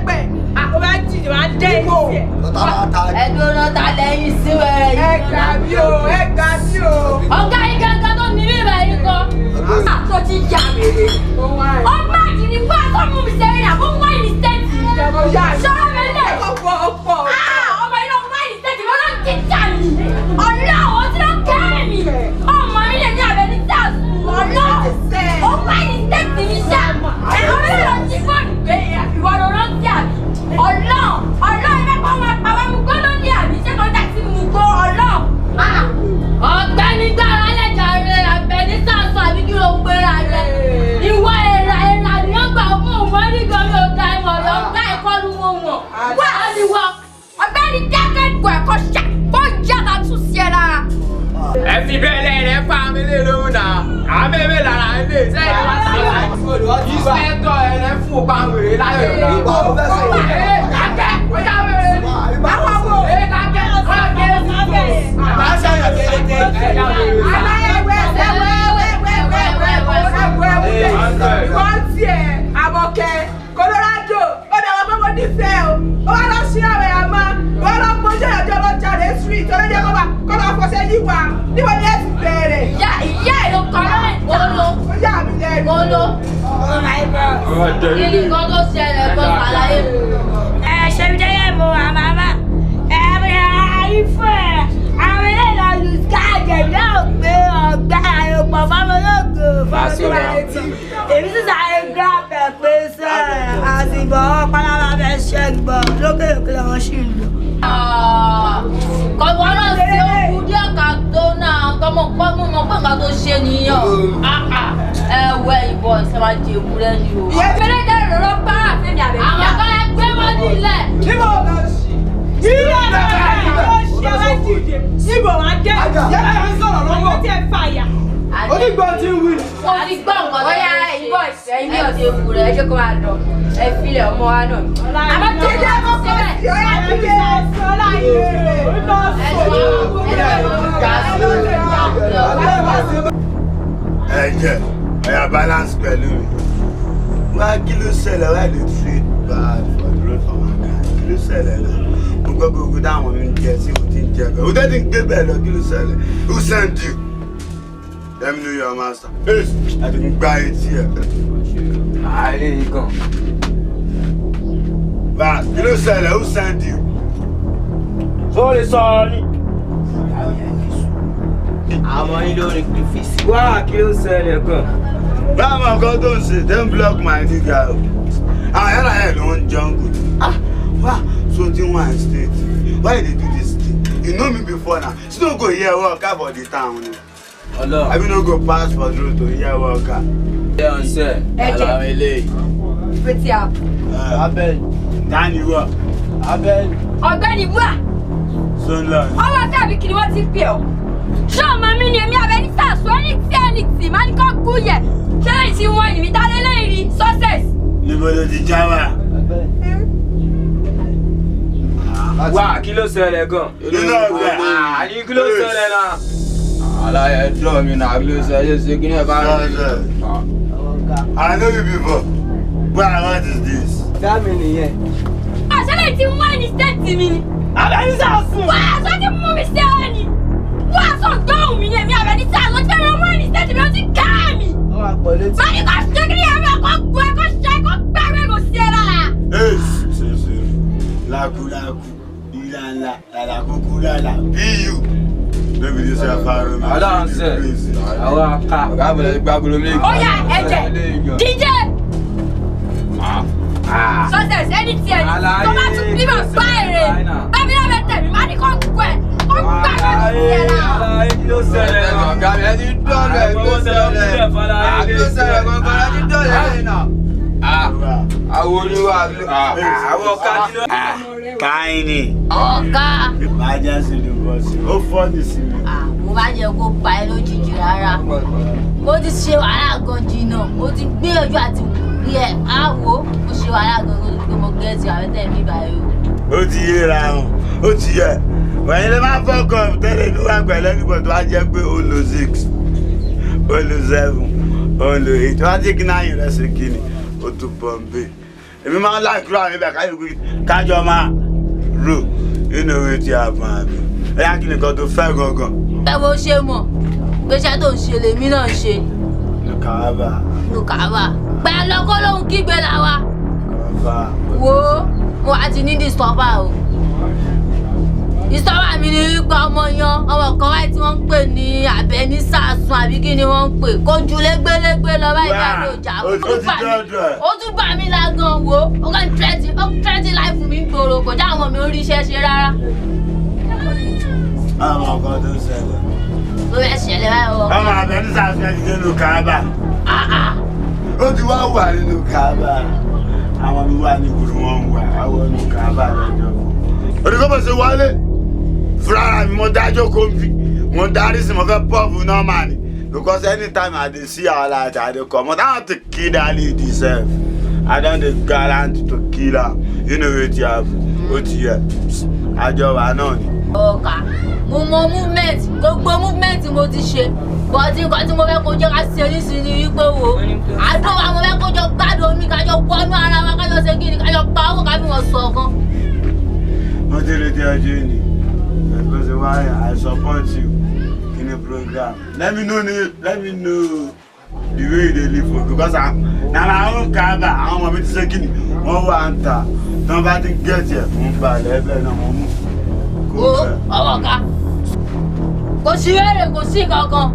bẹ́ẹ̀.
àkóbá jìjì máa dé ìfẹ́.
ẹ̀dùn náà ta lẹ́yìn sí wẹ̀rẹ̀ yìí.
ẹ gbà mí o ẹ gbà mí o.
ọ̀gá yìí gángan tó ní bíbá yìí kọ́. tó ti jà mèrè. ọmọ àjìní fún àtọ́mú mi sẹ́yìn àbó wáyé ní sẹ́ẹ̀tì. sọ́ọ́ mi lẹ̀. ọmọ iná wáyé ní sẹ́ẹ̀tì mo náà ti jà mí. ọlọ́run tí ó kẹ́rẹ̀ mi. ọmọ mi lè ní abẹ ní sáàsù. ọlọ́run ó wáyé ní sẹ́ẹ̀tì mi sá. ẹ̀rọ mi lọ sí fóònù gbé ìwọ ló rántí àbí. ọlọ́run ẹ̀fẹ́ máa pa wá mú gbọ́dọ̀ ní àbí ṣé kò dá sí mú gbọ́ ọlọ́run. ọ̀gbẹ́ni gbára lẹ́jà rẹ̀ abẹ ní sáàsù àbí kí ló ń gbéra rẹ̀. ìwọ ẹ̀rà ni wọ́n gbà fún òun nígbà mi ò da ìmọ̀ lọ gbá ìkọlù wọn wọ̀n. wá àdìwọ̀ ọ̀gbẹ́ni jákèjì ẹ̀kọ́ ṣá kó yàtọ̀ tún sí ẹ lára.
ẹ fi bẹ́ẹ̀ lẹ́rẹ̀ pa mi lé lóhùn náà àmẹ́mẹ́ lára ilé sẹ́yìn wá sí ìsẹ́tọ̀ ẹ̀rẹ́ fún ọba wèrè láyọ̀ náà. kàkẹ́ ọjà wèrè báwọn wò kàkẹ́ ọ̀gẹ́ máa ṣàyọ̀
wọ́n tiẹ̀ àbọ̀kẹ́ Colorado ó dàgbà pé mo nífẹ̀ẹ́ o ó wá lọ sí àwọn ẹ̀yà máa wọ́n lọ gbójú ẹ̀jọ́ lọ jáde street olóyè kọ́ bá fọṣẹ́ yìí wá níbo ni ẹ ti bẹ̀rẹ̀.
ìyá ìlú kan náà ó
yà mí lẹ́nu.
ó lọ kí ni nǹkan tó ṣẹlẹ̀ gan àlàyé mi.
ṣe fi jẹ́ mo àmàmà ìfẹ́ àwọn ilé ìlọ lu káàjẹ̀ náà gbé ọgbà àyòpọ̀ fọmọlógo fọmọlógo èmi sì sáré gíráàpẹ̀ pé sẹ́ẹ̀ àtìbọ̀ pálábà fẹ́ ṣẹ́gbọ̀ lókè òkè làwọn ṣì ń lò.
kọ̀wọ́ náà ṣe ó kú díẹ̀ ká tó náà tọmọ pọ́nmú mọ pé nǹkan tó ṣe nìyàn ẹ̀wẹ̀ ìbọn ìṣẹ́ máa jẹ ewúrẹ́ ni o. ìyẹ́fẹ́lẹ́ jẹ́ ìrọ̀rọ̀ pàrọ̀ fẹ́mi àbẹ̀bí. àwọn kan ẹ gbé wọn nílẹ̀.
níbo lọ sí ilé bẹ̀rẹ̀ ló ṣe wá dìde níbo wá dé yẹ́nà yẹn sọ̀rọ̀ lọ́wọ́ tí ẹ fà yà. onígbọ́ ti ń wí.
mo ti gbọ́ nǹkan tó yẹ ìbọn ìṣẹ́ ilé ọ̀sẹ̀ ewúrẹ́ ẹ jẹ́ kó máa lọ ẹ filẹ̀ ọmọ wa náà. àmọ́ tí ilé ẹ̀kọ́ kọ́ sí ọ̀yà ti gbé ẹ̀sọ́ láyé rẹ̀ lọ
ẹ̀jẹ̀ ẹ̀yà balance pẹ̀lú mi wá kí ló ṣẹlẹ̀ wá lè treat bad for the road for my guy kí ló ṣẹlẹ̀ lọ mo gbọ́ gbogbo táwọn mi ń jẹ sí mo ti ń jẹ bẹ́ẹ̀ o tẹ́tí ń gbé bẹ́ẹ̀ lọ kí ló ṣẹlẹ̀ who send you let me know your master àti mo gbá etí ẹ̀.
àìlè yìí gan.
bá kí ló ṣẹlẹ̀ who send you.
sórí sọ̀rọ̀ ni. àwọn ilé orin kìrìfìsì.
wá kí ló ṣẹlẹ̀ gan.
báwọn nǹkan tó ń ṣe dem block my nigga o àwọn yàrá yẹn ló ń jungle wá so tí wọn à ń state why you dey do this thing you know me before na you no go hear work for the town ni abi no go pass for the road to hear work.
ẹ ọ̀n sẹ́ aláwọ̀ eléyìí.
fetí àpò.
abẹ́ni dání wọ. abẹ́ni.
ọ̀gbẹ́ni bua.
sọ́nà.
ọwọ́ tàbí kí ni wọ́n ti pè ọ́. ṣé ọmọ mi ni èmi abẹ ní sàṣọ ẹni tí ẹni tì máa ní kó kú yẹ ṣé èyí tí wọ́n yìí mi dá lé lẹ́yìn rí success.
níbo ló ti já wa.
wá kí ló ṣẹlẹ̀ gan.
nínú ọgbẹ́.
àní kí ló ṣẹlẹ̀ náà. aláyẹ dùn mí náà kí ló ṣẹlẹ̀ ṣe kí ni ẹ bá rí.
I know you before but what is this.
dáàmì nìyẹn.
àṣẹlẹ̀ tí wọ́n ní sẹ́ẹ̀tì mi ni.
abẹ́ ní sàásùn.
wá aṣọ tí mú mi sí ẹ ni. wá aṣọ gbọ́hùn mi ni èmi abẹ ní sàṣọ tí wọ́n ní sẹ́ẹ̀tì mi ó ti ká mi.
wọ́n wá pọ̀ létí.
máa ní kó ṣe kí ni ẹ̀rọ kó gbọ́ ẹ kó ṣe kó gbẹ́rẹ́ kó ṣe lára.
ṣe lakulaku ilala lalakuku lala biyu lóbi ní sẹ́ fáró mi.
aláǹsẹ̀ àwọn aka ọ̀gá àbẹ̀lẹ̀ gbàgbọ́lọ́ méjì.
ó yá ẹ̀jẹ̀ DJ. sọ́sẹ̀ ẹni tí ẹni tó bá tún bímọ bá èrè bẹ́ẹ̀ni náà bẹ tẹ̀mí má ní kó gbọ́ ẹ̀ kó gbẹ́rẹ́ kó ṣe lára.
aláyé kí ló ṣẹlẹ̀ náà. ọ̀gá mi ẹ ti dọ̀
ṣẹlẹ̀ gangan láti dọ̀lẹ́ lẹ́yìn náà. Àwọn oníwà àwọn ọ̀gá kí ló.
Káyìnì.
Ọ̀gá.
Emergency ló bọ̀ sí. Ó fọ́ ní sí mi.
Mo bá jẹ́ kó pa ẹ lójijì rárá. Mo ti ṣe wàhálà gan jìnnà. Mo ti gbìyànjú àti rí ẹ. Àwo mo ṣe wàhálà gan pé mo gẹ̀ẹ́sì àwẹ́tẹ̀ mi báyìí o.
Ó ti yéra hàn. Ó ti yẹ. Wẹ̀yìn lè máa fọ́kàn tẹ́lẹ̀ ní wàá pẹ̀lẹ́ nígbà tó wá jẹ́ pé ó lo 6, ó lo 7, ó lo 8. Wọ́n á ti kí náà yìí rẹ̀ ṣe kí ni. Ó tún Bombay. Èmi máa ń láìkúrò àwọn ibẹ̀ kájọ máa rò nínú orí tí a fún àmì. Ẹ̀yà kí nìkan tó fẹ́ gangan.
Ẹ wo ṣe mọ̀ pé iṣẹ́ tó ń ṣe lèmi náà ń ṣe.
Lùkàbà.
Lùkàbà. Pẹ̀lú ọkọ lóhun kígbe làwa.
Kọ̀ọ̀fà.
Wo mo wá ti ní disturber o. Disturber mi ni wípé ọmọ yan ọmọ kan wáyé tí wọ́n ń pè ní ABENI sàásùn àbí kí ni wọ́n ń pè kójú légbélégbé lọ báyìí dáadé ọjà. Ó tún bà mí lágan wo ó kàn tẹ́tí láìfù mi gbòòrò kò já àwọn mi ò rí iṣẹ́ ṣe rárá.
Àwọn ọkọ tó ṣẹlẹ̀.
Ló fẹ́ ṣẹlẹ̀ báyìí o.
Ọmọ ABENI sàásùn ẹ̀ ti dé Lùkàbà. Ó ti wá wà ní Lùkàbà. Àwọn mi wà ní ìgboro wọn wà àwọn Lùkàbà lọ́jọ́. Oníkọ́bọ̀ ṣe wálé. Fúlára mi mo dájọ́ kó bí. Mo darí sí mo fẹ́ pọ́ọ̀fù normal ni. Because anytime I dey see our light, I dey come. I want to kill that lady sef. I don dey gallant to kill her. You know wetin happen. Ó ti yẹ. Àjọ wa náà ni.
Ọ̀gá, mo mọ movement, gbogbo movement mo ti ṣe. Bọ̀dí nǹkan tí mo fẹ́ kó jẹ́ ká ṣe nísìnyí wípé wo. Àdó wa mo fẹ́ kó jọ gbádùn omi kájọ wọnú ara wa kájọ ṣe kíni kájọ pa owó ká fi wọn sọ̀kan.
Mo ti retí ọjọ́ ìní. Because why I support you in a program. Let me know the way they live for because I'm now my own Kaaba. I'm going to say kini. One want ta. Nobody get here. Mo ba lebe na mo mu.
Ọwọ́ ká. Kò sí wèrè kò sí kankan.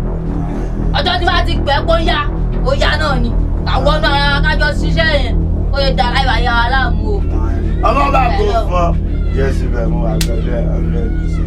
Ọjọ́ tí bá ti pẹ́ kó yá. Ó yá náà ni. Àwọn ọ̀nà ara kájọ ṣiṣẹ́ yẹn. Ó yẹ dá láì wá yá wa láàmú o.
Ọmọ bá kó fọ́. Yes, ibẹ̀ mo wà pẹ̀lú ẹ̀ 100%.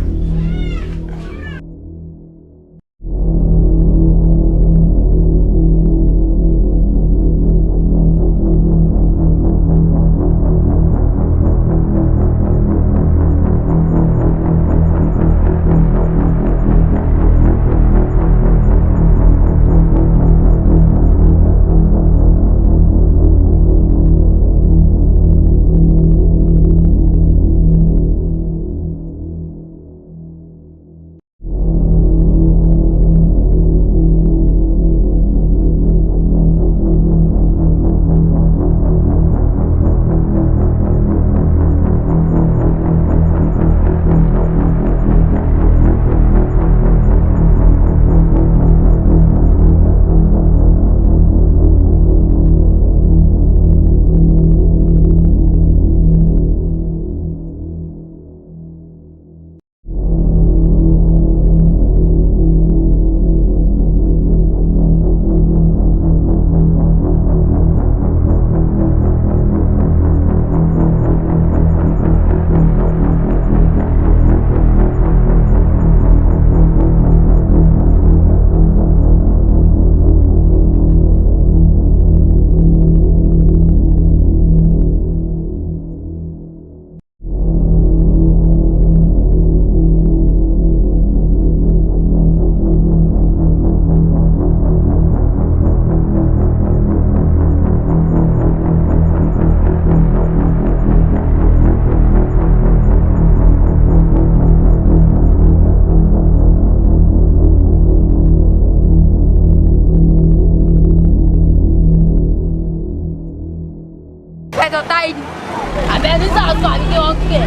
ABENI sàásùn àbí kí wọ́n pè é.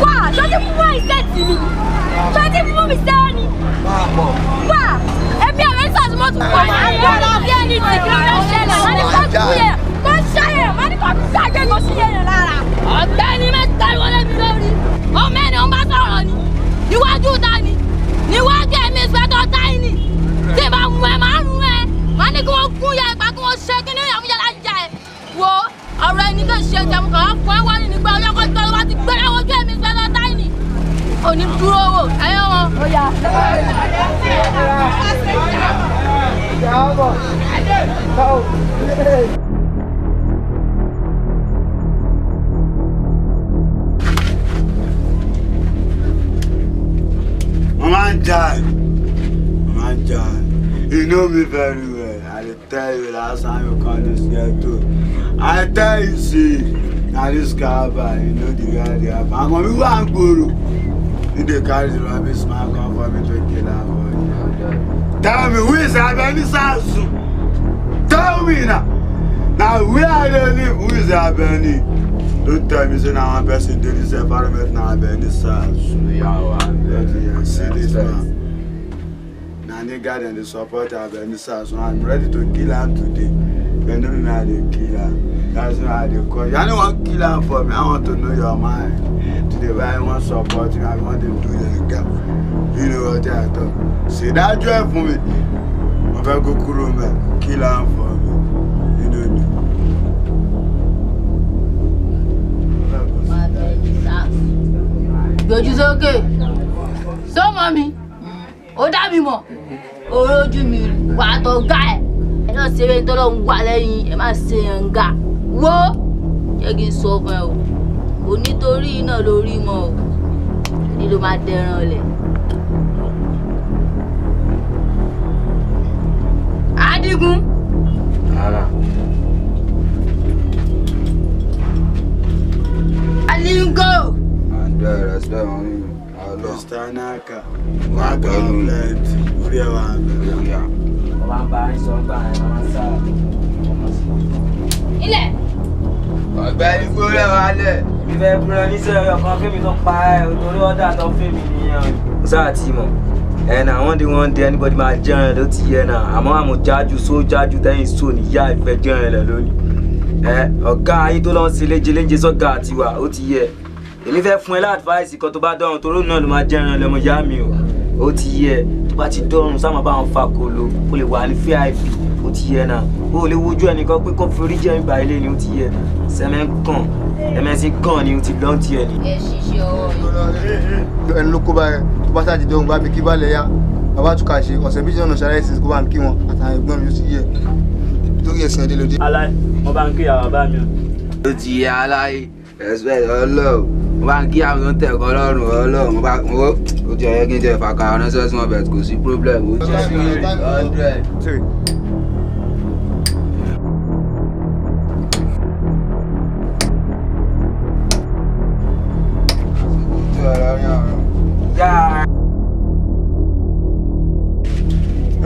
Wá, ṣọ́ọ́tì fún wá ìṣẹ́ẹ̀tì mi. Ṣọ́ọ́tì fún mi sẹ́ẹ̀ni. Wá, ẹbí ABENI sàásùn mọ́tò wá ní àgbọ̀dọ̀ bí ẹni tí kí ló ń ṣẹlẹ̀. Wọ́n ní kó kú yẹ, kó ṣẹ́yẹ̀, wọ́n ní kó ṣàgbé kó sí yẹn lára. Ọ̀gbẹ́ni mẹ́ta ìwọlé mi lórí. Ọmọ ẹni ń bá sọ̀rọ̀ ni. Níwájú ta ni? Níwájú ẹ̀mí ìṣẹ́tọ̀ táìní. Tí ìbá mú ẹ máa rún ẹ. Wọ́n ní kí wọ́n kú yẹ ìgbà kí wọ́n ṣe kí ní ìyàmúyàlá jà ẹ̀. Wo ọ̀rọ̀ ẹni tó ṣe jẹun kàn án fún ẹ wá ní nígbà ọjọ́ kan tó wá ti gbé láwọn ojú ẹ̀mí ìṣẹ́tọ̀ táìní. Òní dúró wò ẹ̀yọ́ wọn.
You know me very well. I tell you last time you come this ghetto. I tell you, see, now this car by, you know the guy they have. I'm gonna be one guru. You dey carry the rubbish man come for me to kill her boy. Tell me, who is ABENI Sasu? Tell me now. Now where I live, who is ABENI? Don't tell me say now one person did this environment now ABENI Sasu. Yeah, see this man. Now nigga then they support ABENI Sasu. I'm ready to kill him today. You know me how they kill him. That's why they call you. I don't want to kill him for me. I want to know your mind. Today why I want to support you, I want to do your gap. You know what I thought. See that drive for me. I'm going to go kuro man. Kill him for me. You know me.
Gbójú sókè. So mommy. Ó dá mi mọ̀. Orójú mi wà tó ga ẹ̀. Ẹ náà ṣe eré tọ́lọ́ ń wà lẹ́yìn. Ẹ má ṣe yàn ga. Wo jẹ́ kí n sọ fún ẹ o. Onítorí iná lórí mọ́ o. Ní ló máa dẹran lẹ̀. Adigun. Alingo.
Respect on you.
Mr. Naka. Naka plenty. Uri ewa abẹ.
Ọba ń bá ń sọ gbà ẹ̀ máa ń sá.
Ilẹ̀.
Ọ̀gbẹ́ni gbólẹ̀ wálẹ̀.
Mi fẹ́ búrẹ́ níṣẹ́ ọyọ kan kémi tó pa ẹ̀ torí ọ̀dà tó fẹ́ mi nìyẹn. Sáà tí mọ̀. Now one day anybody might join the tea now. I'm on judge so judge then soon yeah if a journal alone. A guy to don't see legends or got you out here. And if I find advice, you got to back down to run on my journal and my yamio. Out here, but you don't some about Facolo, fully 150. Out here now. Holy would you and you got quick up for region by Lane out here. Semen con, MSC con you to don't hear.
Yes, she's your.
And look over. Bata ti don gba mi kí bá lè yá bàbá tún ká ṣe ọ̀sẹ̀ méjì náà ṣàlàyé sí kó bá ń kí wọn àtàwọn ẹ̀gbọ́n mi ó sì yẹ torí ẹ̀sìn ẹ̀dẹ̀ lòdì.
Aláì mo bá ń kí àwọn bàbá mi o.
ó ti yẹ aláì respect ọlọ́ọ̀ mo bá ń kí àwọn tó ń tẹ̀ kọ́ lọ́rùn ọlọ́ọ̀ mo bá ó ti ọ̀yẹ́ kí n tẹ̀ fàkà ránṣẹ́ sí wọn bẹ̀ kò sí problem ó ti sí 100.
Yeah.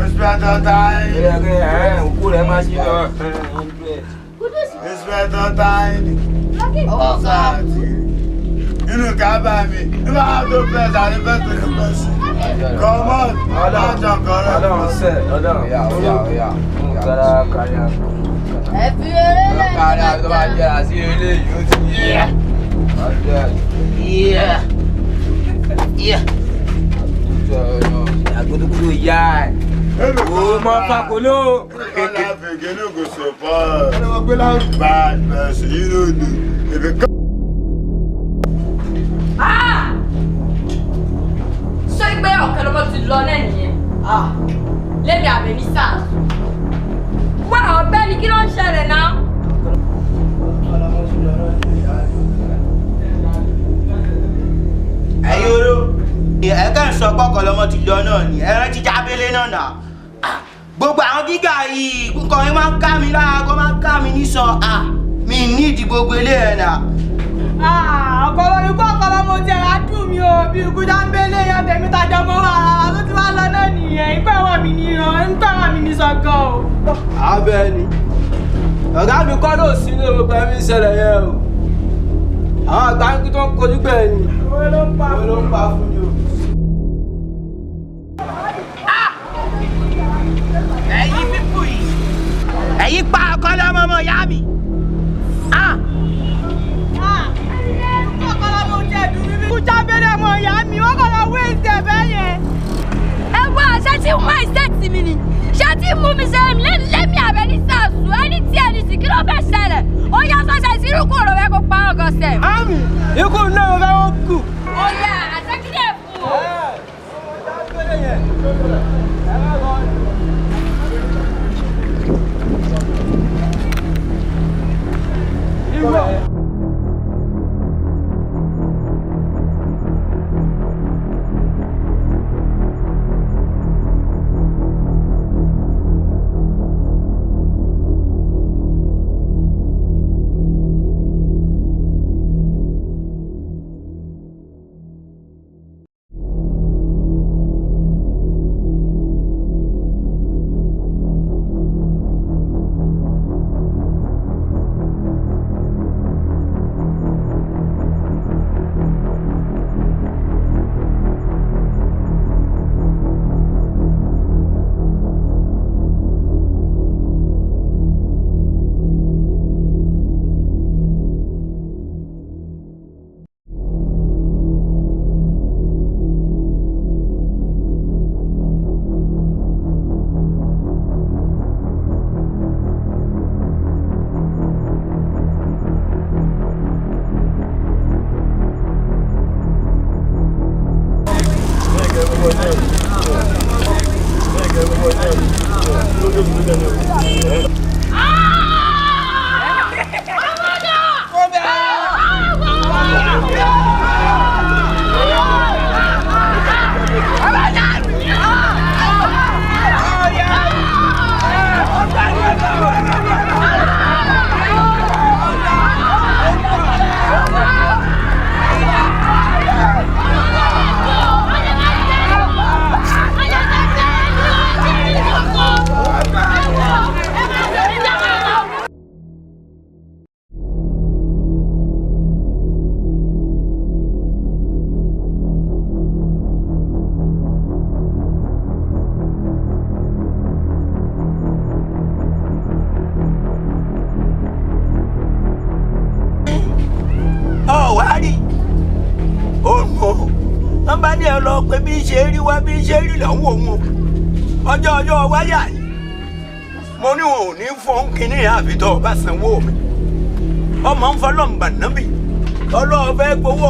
Inspector time. Inspector time. You know, Kabami. You have to press and invest in the person. Come on.
Yeah. Agodogodo ya. Oh, my Facolo.
Bad person, you don't do. If it
Ah! So ìgbé ọ̀kẹ́ lọ́mọ ti lọ náà nìyẹn. Lémi ABENI Sasu. Wá ọ̀gbẹ́ni kí ló ń ṣẹlẹ̀ náà?
Ẹ̀yin oró, ẹ̀ka ń sọ pọ́kọ̀ lọ́mọ ti lọ náà ni, ẹran ti jábélé náà nà. Gbogbo àwọn gíga yìí, kúkọ̀ yín máa ń ká mi láago, máa ń ká mi níṣan. Mi ní ìdí gbogbo ilé ẹ̀ nà.
Ọ̀kọ̀lọ́mọ jẹ́ adùn mi o, bí ikú jábélé yan tèmi tajà mọ́ ara tó ti wá lọ náà nìyẹn. Ìpẹ́ wọn mi ní ìran, ìpẹ́ wọn mi ní sọ̀gàn o.
ABENI, ọ̀gá mi kọ́ ló sí ní gbogbo ẹ̀mí ìṣẹ̀lẹ̀ yẹn o. Àwọn àgbà ń kí tó ń kojú bẹ́ẹ̀ ni. Owó ló ń pa fún mi o.
Ẹ̀yin pípù yìí, ẹ̀yin pa ọ̀kọ̀lọ́mọ ọmọ ìyá mi.
Ọ̀kọ̀lọ́mọ jẹ́ dùn mí. Kú jábélé ọmọ ìyá mi, wọ́n kọ̀ lọ wé ìṣẹ̀ bẹ́ẹ̀ yẹn.
Ẹ wá ṣé tí mú àìsẹ́ẹ̀tì mi ni? Ṣé tí mú mi sẹ́yìn lẹ́mí ABENI Sasu? Ẹni tí ẹni sì kí ló fẹ́ ṣẹlẹ̀? Ó yá sọ́sẹ̀ sí irú kúrò rẹ̀ kó pa ọgọ́ sẹ̀.
Àmì, ikú náà mo fẹ́ wọ́n kù.
Ó yá àtẹ́kílẹ̀ fún o.
pé bí ṣe rí wá bí ṣe rí lọ́wọ́ wọn ọjọ́ wáyà yìí mo ní wọn ò ní fọ́n kínní àfitọ́ ọba sanwó mi ọmọ ń fọlọ́ǹbà nábì ọlọ́ọ̀fẹ́ gbowó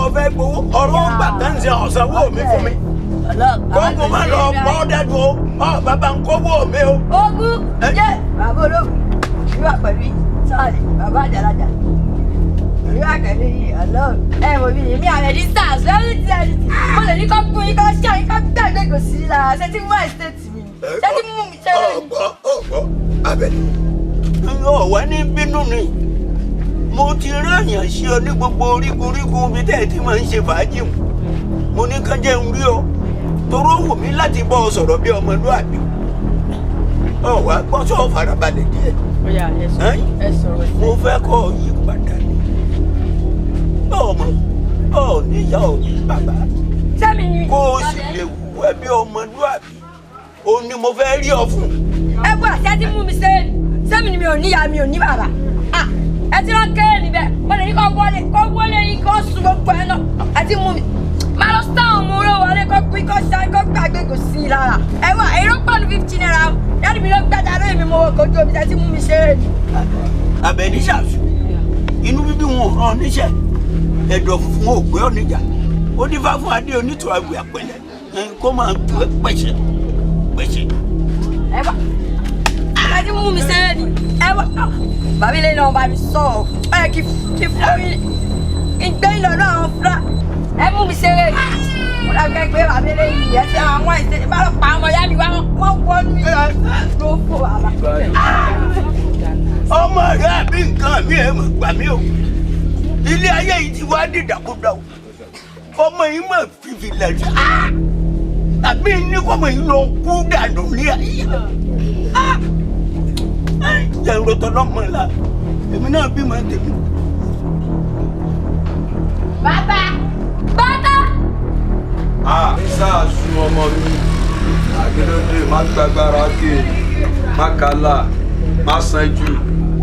ọ̀rọ̀ gbàtẹ́ǹsì ọ̀sánwó mi fún mi kókò má lọ pọ́ dẹ́nu o bàbá ń kówó mi o.
ogun jẹ́ bàbá olóògùn ìwà pẹ̀lú sọ́ọ̀lì bàbá àjàlájà ìwà kẹ̀lé yìí ọlọ́run ẹ̀ mọ̀ bí èmi àrẹ̀ ní sars lórí ti ẹni tí mo lè ní kọ́ fún yín kọ́ ṣe àyíká gbàgbé kò sí lára ṣé tí mú ẹ̀sítẹ́ẹ̀tì mi ṣé tí mú mi ṣe rẹ̀.
ọ̀gbọ́ Abẹ́ni ọ̀wá ní bínú ni mo ti ráyàn sí ọ ní gbogbo orígun mi tẹ́ ẹ ti máa ń ṣe fàájì mo ní kán jẹ́ ń rí ọ toró wù mí láti bọ́ ọ sọ̀rọ̀ bí ọmọlúàbí ọ̀wá gbọ́sọ̀ farabalẹ̀ díẹ̀ mo fẹ́ kọ́ ọ yí padà ní ọmọ ọ níyà ọ ní bàbá kó o sì lè wù ẹ́ bí ọmọlúàbí òun ni mo fẹ́ rí ọ fún.
ẹ bọ́ àti ẹ ti mú mi sẹ́mi ni mi ò níyà mi ò ní bàbá ẹ ti rán kéré níbẹ̀ mo lè ní kó wọlé yín kó sun gbogbo ẹ náà ẹ ti mú mi máa lọ sáwọn ọmọ oró wọlé kó pín kó ṣe kó gbàgbé kò sí i lára ẹ wá èrò pọ̀nù 15 naira yẹ́nì mi ló gbàdá lóyè mi mo wọ kojú omi ẹ ti mú mi ṣeré ni.
Abẹ́ni ṣàṣù inú bíbí wọn ò rán níṣẹ́ ẹ̀dọ̀ funfun ò gbé ọ̀nìjà ó ní fá fún adé onítùú àgbẹ̀ àpẹẹrẹ kó máa tù ẹ́ pẹ̀ṣẹ̀.
ẹ wá ẹ ti mú mi ṣeré ni ẹ wá bàbá ilé náà bá mi sọ ọ ẹ kí fún mi ìgbé ìlọ́nà àwọn fúlà ẹ mú mi ṣeré ni mo dàgbẹ́ pé bàbá ilé yìí ẹ ti àwọn ìṣe bá lọ pa ọmọ ìyá mi wá wọ́n wọ́n ní ló fò bàbá.
ọmọ rẹ àbí nǹkan mi ẹ mọ̀ gbà mí o ilé ayé yìí ti wá dìdàkudà o ọmọ yìí mọ̀ fífi lẹ́sẹ̀ àbí ní kọ́mọ yìí lọ kú dànù ní ayé jẹ́ ìrọ̀tọ̀ lọ́mọ la èmi náà bí màá tèmi.
bàbá.
sáà sun ọmọ mi àgbélódé má gbàgbára ké má kálá má sanjú.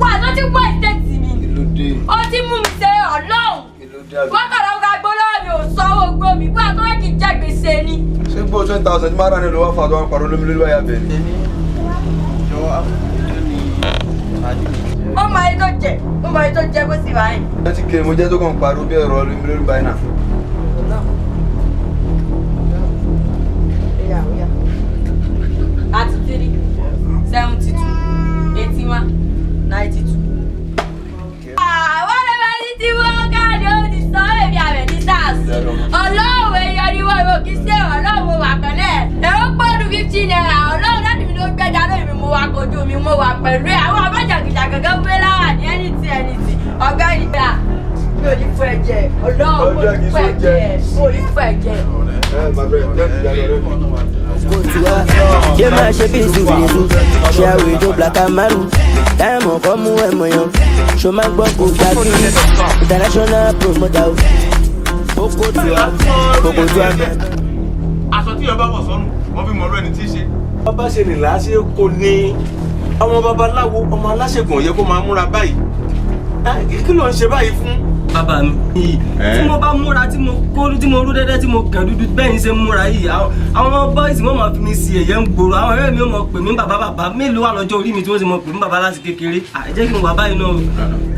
wà á tó ti wọ ìtẹ́tì mi.
ìlódé.
ó ti mú mi ṣe ọlọ́run. wọ́n kàdá ọ̀gá gbólóhùn mi ò sanwó gbó mi bí àtúwẹ́ kì í jẹ́ gbèsè ni.
ṣé gbọ́ 20,000 máa rà ní olówó fàdó àwọn pàrọ̀ lómi lórí wáyà bẹ́ẹ̀ ni.
ó mọ ayé tó jẹ kó sì báyìí.
ẹ ti kéré mo jẹ́ tó kàn pariwo bí ẹ̀rọ lómi lórí báyìí náà.
33, 72, 81, 92. Àwọn ẹ̀rọ ẹni tí wọ́n káàdì ó ti sọ èmi àbẹ̀ ní sars. Ọlọ́run èèyàn ni wọ́n yóò kí ṣe ọlọ́run wà pẹ̀lẹ́. Ẹ̀rọ pọ́ọ̀dù 15 naira ọlọ́run láti mi ló gbẹ́jà lórí mi mo wà kojú mi mo wà pẹ̀lú ẹ̀. Àwọn abájàgìjà gẹ́gẹ́ gbé láwà ní ẹni tí ọ̀gá ìgbà mi ò ní fún ẹ̀jẹ̀ ọlọ́run mo ní fún ẹ̀jẹ̀ mo ní fún ẹ̀jẹ̀.
Ṣé máa ṣe bí ìsúfìlẹ̀sù? Ṣé àwòrán tó black and maroon? Táìmù ọkọ mú ẹ̀mọ̀ yan. Ṣo máa gbọ́ kó gbàgbé international promoter o. Kókó tó a.
Aṣọ tí ọba wọ̀ sọ́nù, wọ́n fi mọ̀ ọ́rọ́ ẹni tí í ṣe.
Bàbá ṣe lè láṣẹ kò ní ọmọ babaláwo ọmọ aláṣẹ̀gùn yẹ kó máa múra báyìí. Kí ló ń ṣe báyìí fún?
Bàbá mi tí mo bá múra tí mo rú dẹ́dẹ́ tí mo kàn dúdú bẹ́ẹ̀ ní ṣe múra yìí àwọn bọ́ìsì wọ́n máa fi mi sí ẹ̀yẹ́ ń gbòòrò àwọn ọ̀rẹ́ mi ó mọ̀ pè mí bàbá mélòó wà lọ́jọ́ orí mi tí wọ́n ti mọ̀ pè mí bàbá láti kékeré jẹ́ kí n wà báyìí náà.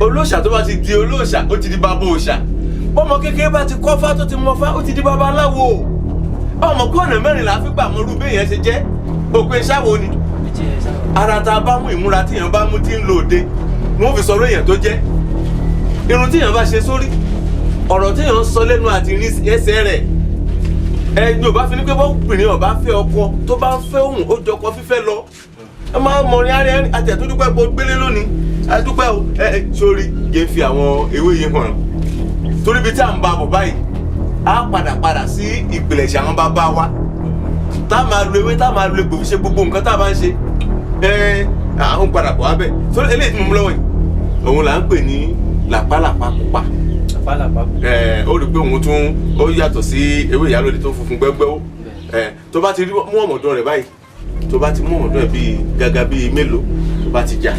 Olóòṣà tó bá ti di olóòṣà ó ti di bàbá òòṣà bọ́mọ kékeré bá ti kọ́ fá tó ti mọ fá ó ti di babaláwo ọmọ kó ọ̀nà mẹ́rin là á fi gbà mọ́ rú béèyàn ṣe jẹ́ òpin ṣáwo ni ara tá a bá mú ìmúra tí èèyàn bá mú tí ń lò dé wọ́n fi sọ̀rọ̀ èèyàn tó jẹ́ irun tí èèyàn bá ṣe sórí ọ̀rọ̀ tí èèyàn sọ lẹ́nu àti ẹsẹ̀ rẹ̀ ẹgbẹ́ ò bá fi ní pé bọ́ọ̀bìnrin ọ̀bá fẹ́ ọkọ tó bá ń fẹ́ òun ó jọkọ fífẹ́ lọ ẹ máa mọrin ara ẹni àti àtúndúpẹ́ bó gbélé lónìí àdúpẹ́ o sórí yẹn fi àwọn ewé yìí hàn torí bí tí à ń bá bọ̀ báyìí á padà sí ìpìlẹ̀ṣẹ̀ àwọn bàbá wa tá a máa lo ewé tá a máa lo egbò fi ṣe gbogbo nǹkan tá a bá ń ṣe àwọn padà bọ̀ abẹ́ sórí eléyìí tí mo mú lọ́wọ́ yìí òun là ń pè ní làpálàpá pupa ó rí pé òun tún ó yàtọ̀ sí ewé ìyálòdì tó funfun gbẹ́gbẹ́ ó tó bá ti rí mú ọ̀mọ̀dọ́ rẹ̀ báyìí tó bá ti mú ọ̀mọ̀dọ́ rẹ̀ bíi gàgà bíi mélòó tó bá ti já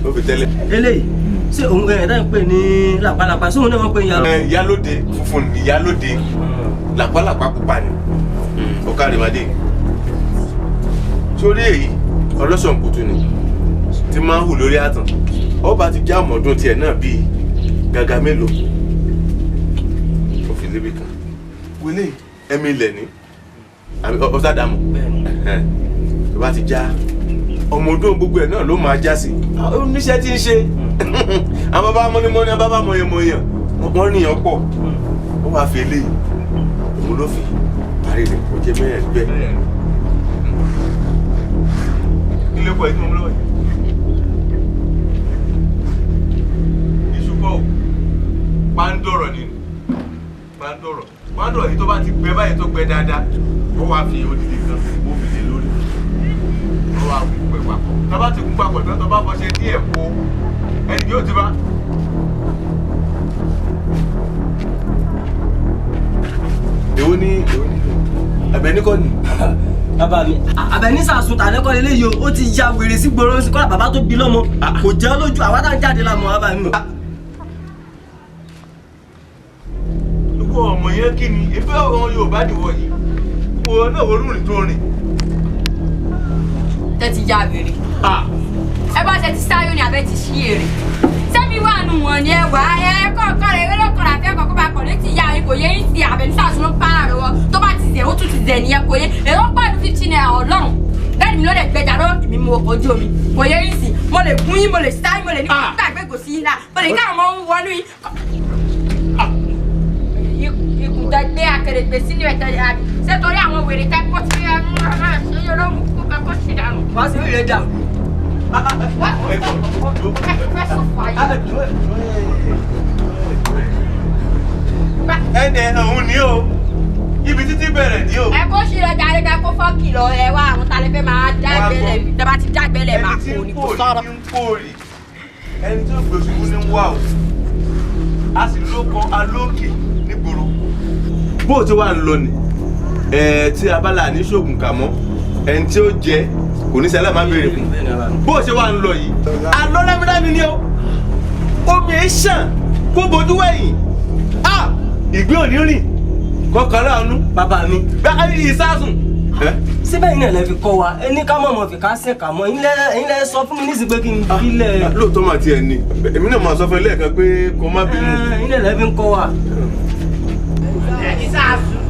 ó fi tẹ́lẹ̀.
eléyìí ṣé òun ẹ̀dá ń pè ní làpálàpá ṣé òun náà wọ́n pè ní
ìyálòdì funfun ní ìyálòdì làpálàpá pupa ni ó kárí madé sórí èyí ọlọ́sàn kùtù ni ti máa ń hù lórí àtàn ó bá ti já ọ̀mọ̀dún tiẹ̀ náà bíi gàgà mélòó ó fi lébi kan wọlé ẹ̀mí ilẹ̀ ní ọ̀sádàmù tó bá ti já ọmọ ọdún gbogbo ẹ̀ náà ló máa já sí oníṣẹ́ tí ń ṣe àwọn bàbá mọ́nímọ́ní àwọn bàbá mọ̀yẹ̀mọ̀yẹ̀ wọ́n níyàn pọ̀ ó wàá fi eléyìí òun ló fi parí rẹ̀ ó jẹ́ mẹ́rin bẹ́ẹ̀. ilé pọ̀ ẹ̀dùn ọmọ lọ́wọ́ yìí ìṣùpọ̀ pàǹdọ̀rọ̀ nínú pàǹdọ̀rọ̀ yìí tó bá ti gbẹ báyìí tó gbẹ dáadáa ó wàá fi odidi kan ó fi lé lórí ó wàá kú pẹ̀ papọ̀ tó bá ti kú papọ̀ tó bá fọṣẹ díẹ̀ po ẹni yóò ti bá. èwo ni Àbẹ̀ní kọ́ ni.
bàbá mi Àbẹ̀ní sàsùn tàlẹ́kọ́ lélẹ́yìí o ó ti ya wèrè sí gbòòrò sí kọ́lá bàbá tó bí lọ́mọ kò jẹ́ lójú àwa tá ń jáde lámọ̀ bàbá mi.
ìwọ ọmọ yẹn kí ni ìfẹ́ ọmọ Yorùbá nìwọ yìí wo náà wọ́n rìn tó rìn.
tẹ́ ti já wèrè ẹ bá ṣe ti sáyó ni àbẹ́ ti ṣí èrè sẹ́mi wà nù wọ́n ni ẹ wà ẹ kọ̀ọ̀kan rẹ̀ wẹ́rẹ́ kọ̀ọ̀rọ̀ àfẹ́ kọ̀ọ̀kan bá kọ̀ létí ìyá yín kò yẹ yín ti Àbẹ̀ní sàsùn ló ń bá àrẹ wọ tó bá ti zẹ̀ ó tún ti zẹ̀ nìyẹn kò yẹ èrò pàdé 15 naira ọlọ́run bẹ́ẹ̀ni mi ló lè gbẹjà lọ́wọ́ èmi mu ọkọ̀ ojú omi kò yẹ yín sí mo lè gún yín mo lè sá yín mo lè ní kí gbàgbé gò sí yín náà mo lè káwọn ọmọ ń wọnú yín. ikùn tẹ gbé akèrègbè sínú ẹ̀tẹ̀ àbí ṣé torí àwọn wèrè tẹ kó sí ẹ mú ọmọ ẹ̀ ṣe yọrọ mú kó kẹ́kọ̀ọ́ sí dànù.
wá sí ìrẹ́ dà.
ẹnẹ òun ni o ibi títí bẹ̀rẹ̀ ni o.
ẹ kó ṣe lọ jàre ká kó fọ́ọ̀kì lọ ẹ wá àwọn tá a lè fẹ́ máa dágbélẹ̀ dábà ti dágbélẹ̀ máa kó ní kó sọ̀rọ̀.
ẹni tí ń pòrì ẹni tí ó gbèsùkú ní wà o a sì lóko alóòkè nígboro. bó o ti wà ń lọ ni tí abala ní ṣoògùn kà mọ́ ẹni tí ó jẹ kò ní sẹ́lẹ̀ máa béèrè fún bó o ṣe wà ń lọ yìí alọ́ lámílámí ni o omi ẹ̀ ṣàn kó bojú wẹ̀yìn ìgbé òní rìn kọkàn láàánú.
bàbá mi.
báyìí ìsásùn.
síbẹ̀ yìí náà lè fi kọ́ wa ẹni ká mọ̀ fi ká sẹ̀ka mọ́ ẹ̀yin lẹ sọ fún mi nísìsiyìí pé kí n fi lẹ̀.
lóòótọ́ máa tiẹ̀ ní èmi náà máa sọ fún ẹ lẹ́ẹ̀kan pé kó má bínú.
ẹ̀yin náà lè fi kọ́ wa.
ẹni sàásùn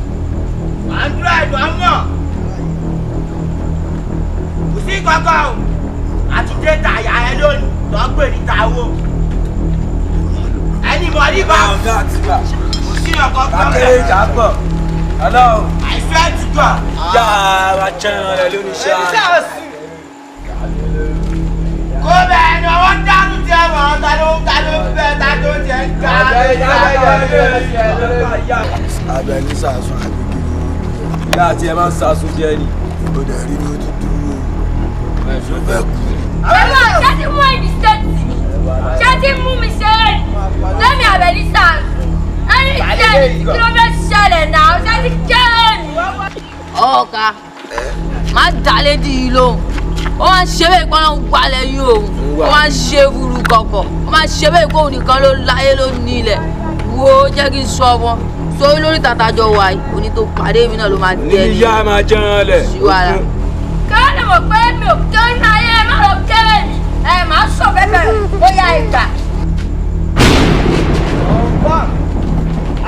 àdúrà ẹ̀dùn àmọ́ kò sí kankan o àtúndé tàyà ẹ lónìí tó ń pè ní tàwó ẹni mọ̀ níbà kò sí ọkọ̀ kan
akéde ìjà pọ̀ hello.
I swear to God.
ìjà ara jẹun rẹ lórí iṣẹ́ àná.
kó bẹ́ẹ̀ ni ọwọ́ dánú tiẹ̀ mọ̀ ta ló bẹ́ẹ̀ ta tó tiẹ̀ ń ká.
Àbẹ̀ní sàsùn àgbègbè.
ìyá àti ẹ máa ń sàsùn jẹ ni.
ó dẹ̀ rí ló ti dúró. ẹ̀sùn bẹ́ẹ̀ kú.
Bàbá ṣé ti mú ẹni stéètì mi? Ṣé ti mú mi ṣe é? Lẹ́mi Àbẹ̀ní sàásùn. Ẹni ṣe kí ló fẹ́ ṣẹlẹ̀ náà? Ṣé ti kéré ni? Ọ̀gá, má dalé di yìí lóhùn. Ó máa ń ṣe bẹ́ẹ̀ pé wọ́n ń wálẹ̀ yín òun. Ó máa ń ṣe burú kọ̀kọ̀. Ó máa ń ṣe bẹ́ẹ̀ pé òun nìkan ló láyé ló ní ilẹ̀. Wo jẹ́ kí n sọ wọn. Sórí lórí tàtàjọ wà yìí, òní tó pàdé mi náà ló máa jẹ́ mi.
níyà máa jẹun lẹ̀.
Ṣíwára. Káyọ̀ mọ̀ pé mi ò kéré náà yẹ má lọ kéré mi. Ẹ máa sọ bẹ́ẹ̀ bóyá ìgbà.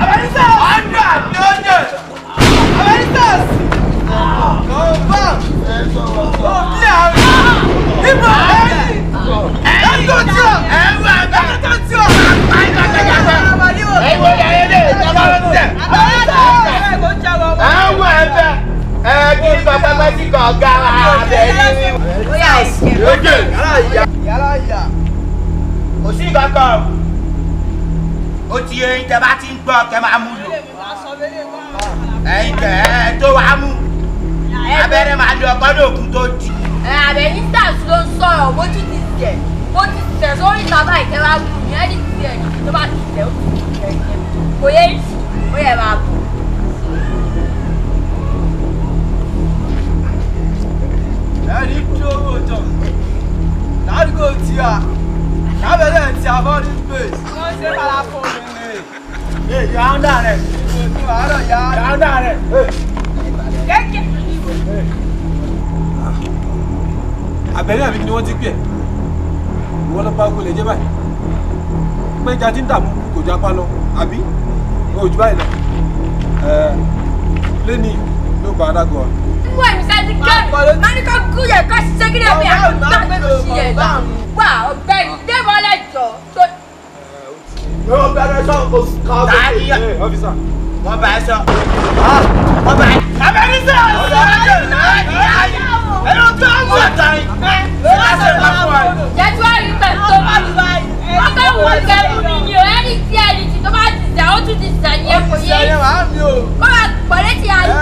Àbẹ̀ní sàásùn ọ̀dọ̀ àbí ọ̀dọ̀ Àbẹ̀ní sàásùn ọ̀bọ̀n òbíà ó yà ẹ̀ṣẹ̀
yàrá ìyá
kò sí kankan ó ti yẹ tẹ bá ti ń gbọ́ kẹ máa mú lò ẹ̀yin tẹ ẹ tó wàá mú abẹ́rẹ́ máa lọ ọgbọ́dọ̀ òkú tó di.
Àbẹ̀ní stars ló ń sọ̀rọ̀ mo tún ti tẹ̀ mo ti tẹ̀ sórí ìtàbá ìkẹ́wà bù ní ẹ̀dí ti tẹ̀ ní tó bá ti tẹ̀ ó ti tẹ̀ kò yẹ ìsì ó yẹ máa bù.
ẹni tí owó jọ ládùúgbò tí a lábẹ́lẹ̀ tí a bọ́ ní space.
wọ́n ṣe bàlá fún mi.
yà á dà rẹ̀ yà á dà rẹ̀.
kéèké.
Àbẹ̀rẹ̀ àbí ni wọ́n ti pè é ìwọ́n lọ́pàá ogun lè jẹ́ báyìí pé ìjà tí ń dààmú kò já pa lọ àbí ojú báyìí lọ lẹ́ni ló pa adágọ́.
wọ́n ẹ̀mí sáà ti kẹ́rù máa ní kó gúnyẹ̀ kó ṣiṣẹ́ kí ni ẹ̀mí àgbà tó ṣì yẹ̀ dá wà ọ̀gbẹ́ni débọ̀lẹ̀ jọ tó.
yóò bẹ̀rẹ̀ sọ kò ká
ọ́fíìsà wọ́n bá ẹ sọ wọ́n bá ẹ. abẹ́ni sọ ẹ̀rọ tó ń wọ̀ tán
jẹ́jú àrí pẹ̀lú tó bá ti báyìí wọ́n fẹ́ wọ ìgbẹ́rù mi ni o ẹni tí ẹni tí tó bá ti sẹ́ ó tún ti sẹ́ ní ẹ̀kọ́ yé kó máa pọ̀lẹ́ ti ayé.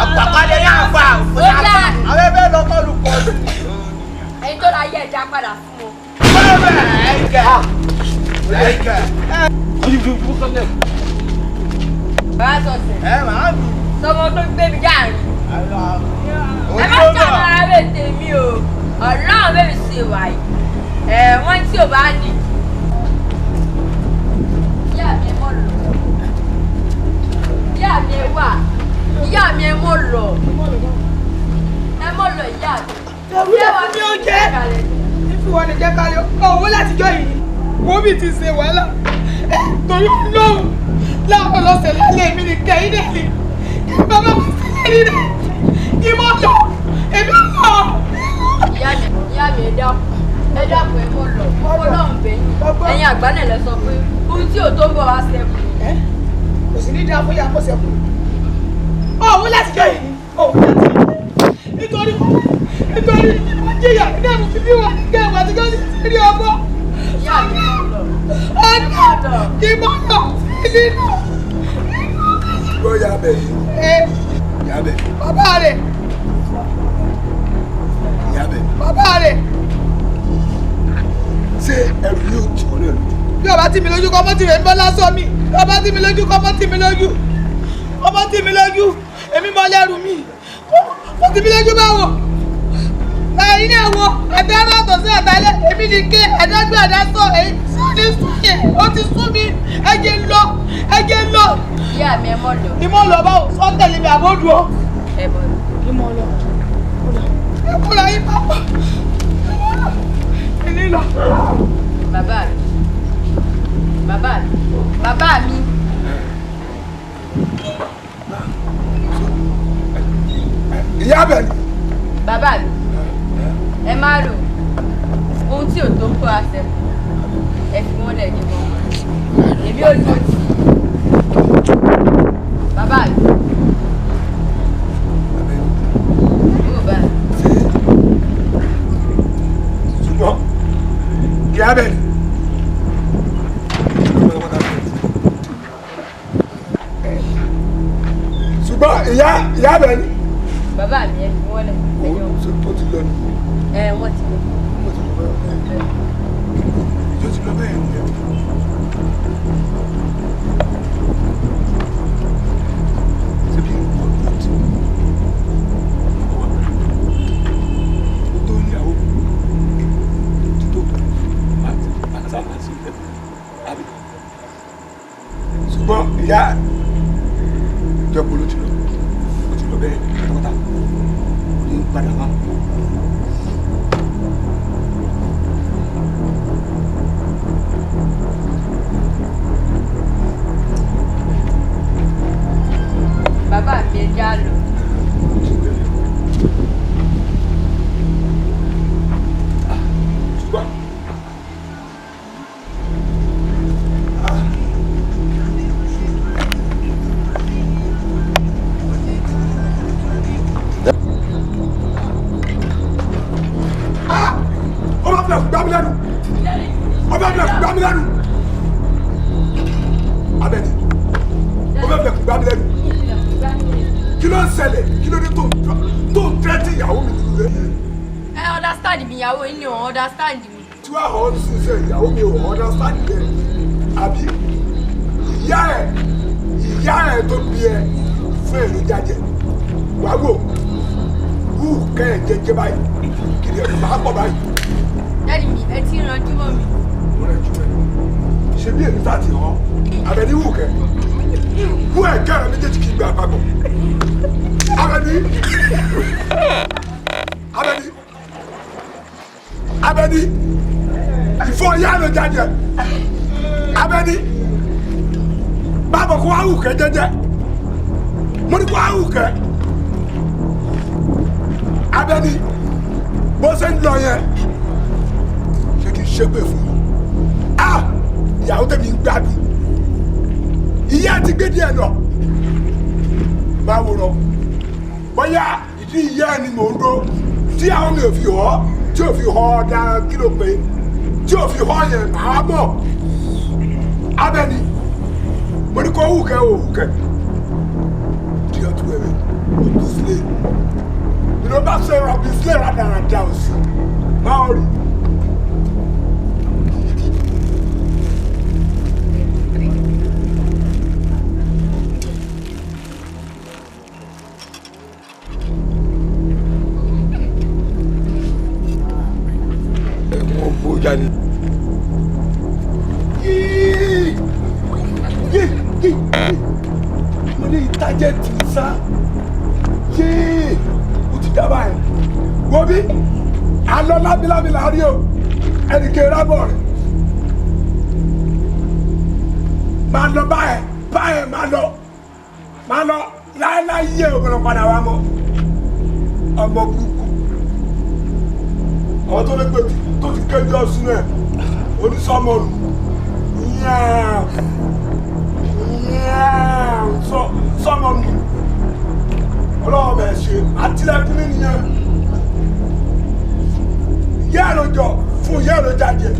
àpapàdé yà fà
ó yá
àwọn ẹgbẹ́ lọ́kọ́ lù pọ̀ sí.
ẹni tó láyé ẹja padà fún o. bàbá sọ̀sẹ̀ sọmọ tó gbé mi jáàrin ẹ má jàmbá ara bẹ́ẹ̀ tèmi o ọlọ́run bẹ́ẹ̀ ṣe wáyé wọ́n tí ò bá ní. ìyá mi ẹ mọ̀ lọ ìyá mi ẹ wà ìyá mi ẹ mọ̀ lọ ìyá mi.
ìyá wa mi ò jẹ́ ìfìwọ́n ní jẹ́ kálí owó látijọ́ yìí wọ́n mi ti ṣe wàhálà torí lóhùn láwọn ọlọ́sẹ̀ lálẹ́ mi ní kẹ́hìn dẹ̀ ni bàbá mi sílẹ̀ ní rẹ̀ ìmọ̀ lọ èmi lọ.
ìyá mi ẹ dákun ẹ mọ̀ lọ ọlọ́run bẹ̀yìn ẹ̀yin àgbà náà lẹ sọ pé ohun tí ò tó ń bọ̀ wá sẹ́kù.
kò sí ní dáa fún yà kó sẹ́kù òun látijọ́ yìí òun látijọ́ nítorí wọ́n jìyà ní ẹ̀mú fífi wà ní kẹ́ẹ̀mù àti kẹ́ẹ̀mù sí rí ọgbọ́. ọ̀nà kí mọ́tò sí nínú.
ó yà bẹ̀ yà bẹ̀.
bàbá rẹ̀.
yà bẹ̀.
bàbá rẹ̀.
ṣé ẹrù yóò tì ọ́ lẹ́nu.
bí ọba tí mi lójú kọ́ mọ́ tì mí bọ́ lásán mi bí ọba tí mi lójú kọ́ mọ́ tì mí lójú ọmọ tì mí lójú èmi mọ́ lẹ́rù mi ó tì mí lójú báwo ẹ̀yin náà wo ẹ̀dá náà tọ̀ sí ẹ̀dálẹ̀ èmi ní ké ẹ̀dá gbé ẹ̀dá sọ èyí ní súnyẹ̀ ó ti sún mi ẹ̀jẹ̀ lọ.
ìyá mi ẹ mọ̀ lọ.
ìmọ̀ lọ báwo sọ tẹ̀lé mi àbójú o.
ẹ mọ̀ lọ.
ìmọ̀ lọ. ẹ múra yín pápá ẹni lọ.
bàbá mi.
ìyá bẹ̀ ni.
bàbá mi ẹ má rò ohun tí ò tó kó àṣẹ ẹ fi wọn lẹ níbọn èmi ò lò tí bàbá mi.
ṣùgbọ́n ìyá bẹ̀ ni. ṣùgbọ́n ìyá bẹ̀ ni.
bàbá mi ẹ fi wọn lẹ ẹyọ.
tó ti lọ ni.
wọ́n ti lọ.
ìjọ ti lọ bẹ́ẹ̀ ni. ṣebí ọdún tí ó wà ó tó níyàwó tó àti ilẹ̀ àbí. ṣùgbọ́n ìyá ìjọba ló ti lọ bẹ́ẹ̀ pátápátá ní padà wá.
bàbá mi ẹ já lọ.
ìyàwó mi nílé.
Ẹ understand mi ìyàwó yín ni ò understand mi.
Tí wàá hàn ọ́ sí ṣe ìyàwó mi ò understand yẹn. Àbí ìyá ẹ̀ tó bí ẹ fún èrò jájẹ. Wàá wò wú kẹ́ ẹ̀ jẹjẹ báyìí kiri ẹ̀ máa pọ̀ báyìí.
Dádì mi ẹ ti ranjú mọ́ mi.
Mo rẹ̀ jù ẹ̀. Ṣé bí èmi sáà ti hàn? Àbẹ̀ní wù kẹ́. Wú ẹ̀jẹ̀ rẹ̀ méjèèjì kì í gbé àpapọ̀. Àbẹ̀ní ìfọ̀ ìyá ló jáde. Àbẹ̀ní bábọ̀ kó wá wù kẹ́ jẹ́jẹ́. Mo ní kó wá wù kẹ́. Àbẹ̀ní bó ṣe ń lọ yẹn ṣé kí n ṣépè fún mi. Ìyàwó tẹ̀mí ń gbádùn. Ìyá ti gbé díẹ̀ lọ. Báwo lọ? Bóyá ìdí ìyá ẹni mò ń dó tí àwọn mi ò fi họ́ tí ò fi họ́ dáa kí ló pé tí ò fi họ́ yẹn màá mọ̀. Àbẹ̀ní mo ní kó hù kẹ́ ò hù kẹ́. Tí o tún wẹ̀rẹ̀ o bí sílé. Ìlú bá ṣe rọ̀ bí sílé rádaràda ò sí. Máa rí. Jáde. Mo ní ìtajẹ́ tì í sá. O ti dábàá ẹ̀. Wo bí? Alọ́ lábílábí la rí o. Ẹnìkan rábọ̀ rẹ̀. Máa lọ báyẹ̀ máa lọ láéláyé ògbọ́n padà wá mọ́. Ọmọ burúkú. Àwọn tó lè gbé tó ti kéjọ sínú ẹ̀ onísọmọlù sọmọlù ọlọ́wọ́ bẹ̀ ṣe àtìlẹ́kùn nìyẹn ìyá ẹ̀rọ jọ fún ìyá ẹ̀rọ jáde.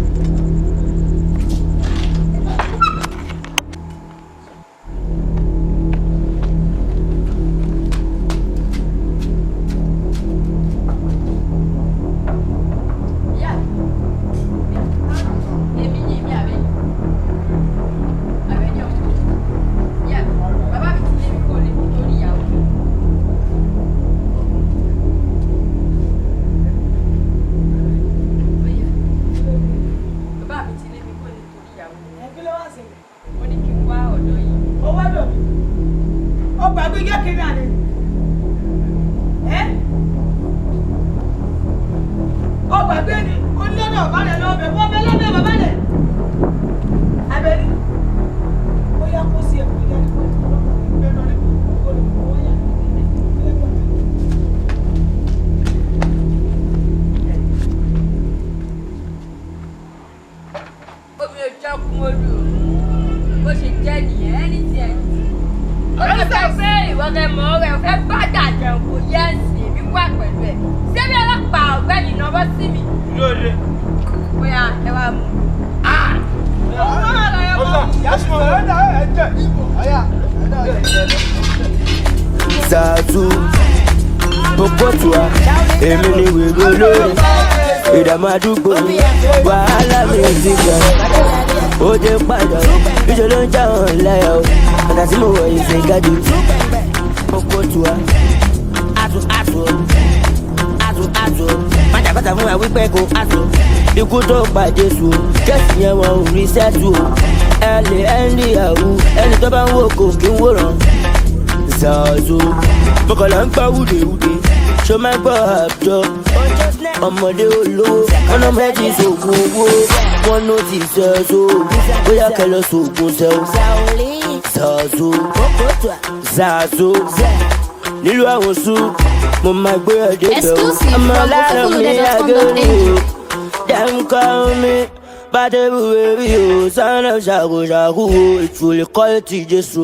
Zazu Bokotua èmi ni wèrè olórí ìdààmú àdúgbò wàhálà mi ti gbà ó dé padà níṣẹ́ ló ń já hàn láyà o àtà tí mo wọ̀ yìí ṣe gájú Bokotua àtò pátápátá fún wa wípé kò àtò ikú tó pa Jésù Jésù yẹn wọn ò rí sẹ́tù o ẹ lè ẹ́ndì àwù ẹni tó bá ń wò kò kí ń wòran Zazu bọ́kọ̀lá ń pa wúdewúde ṣó máa gbọ́ àbjọ ọmọdé olówó ọ̀nà méjì sóògùn owó wọn ló ti sẹ́ẹ̀só bóyá kẹlẹ́ sóògùn sẹ́ẹ̀ Zazu nílùú àwọn sùn mo máa gbé ọdẹ bẹ̀rù ọmọ lára mi àgẹ́rù dem call me bàdébù bèbí o sànà ṣàkóṣàkó o ìtòlè kọ́ ti Jésù.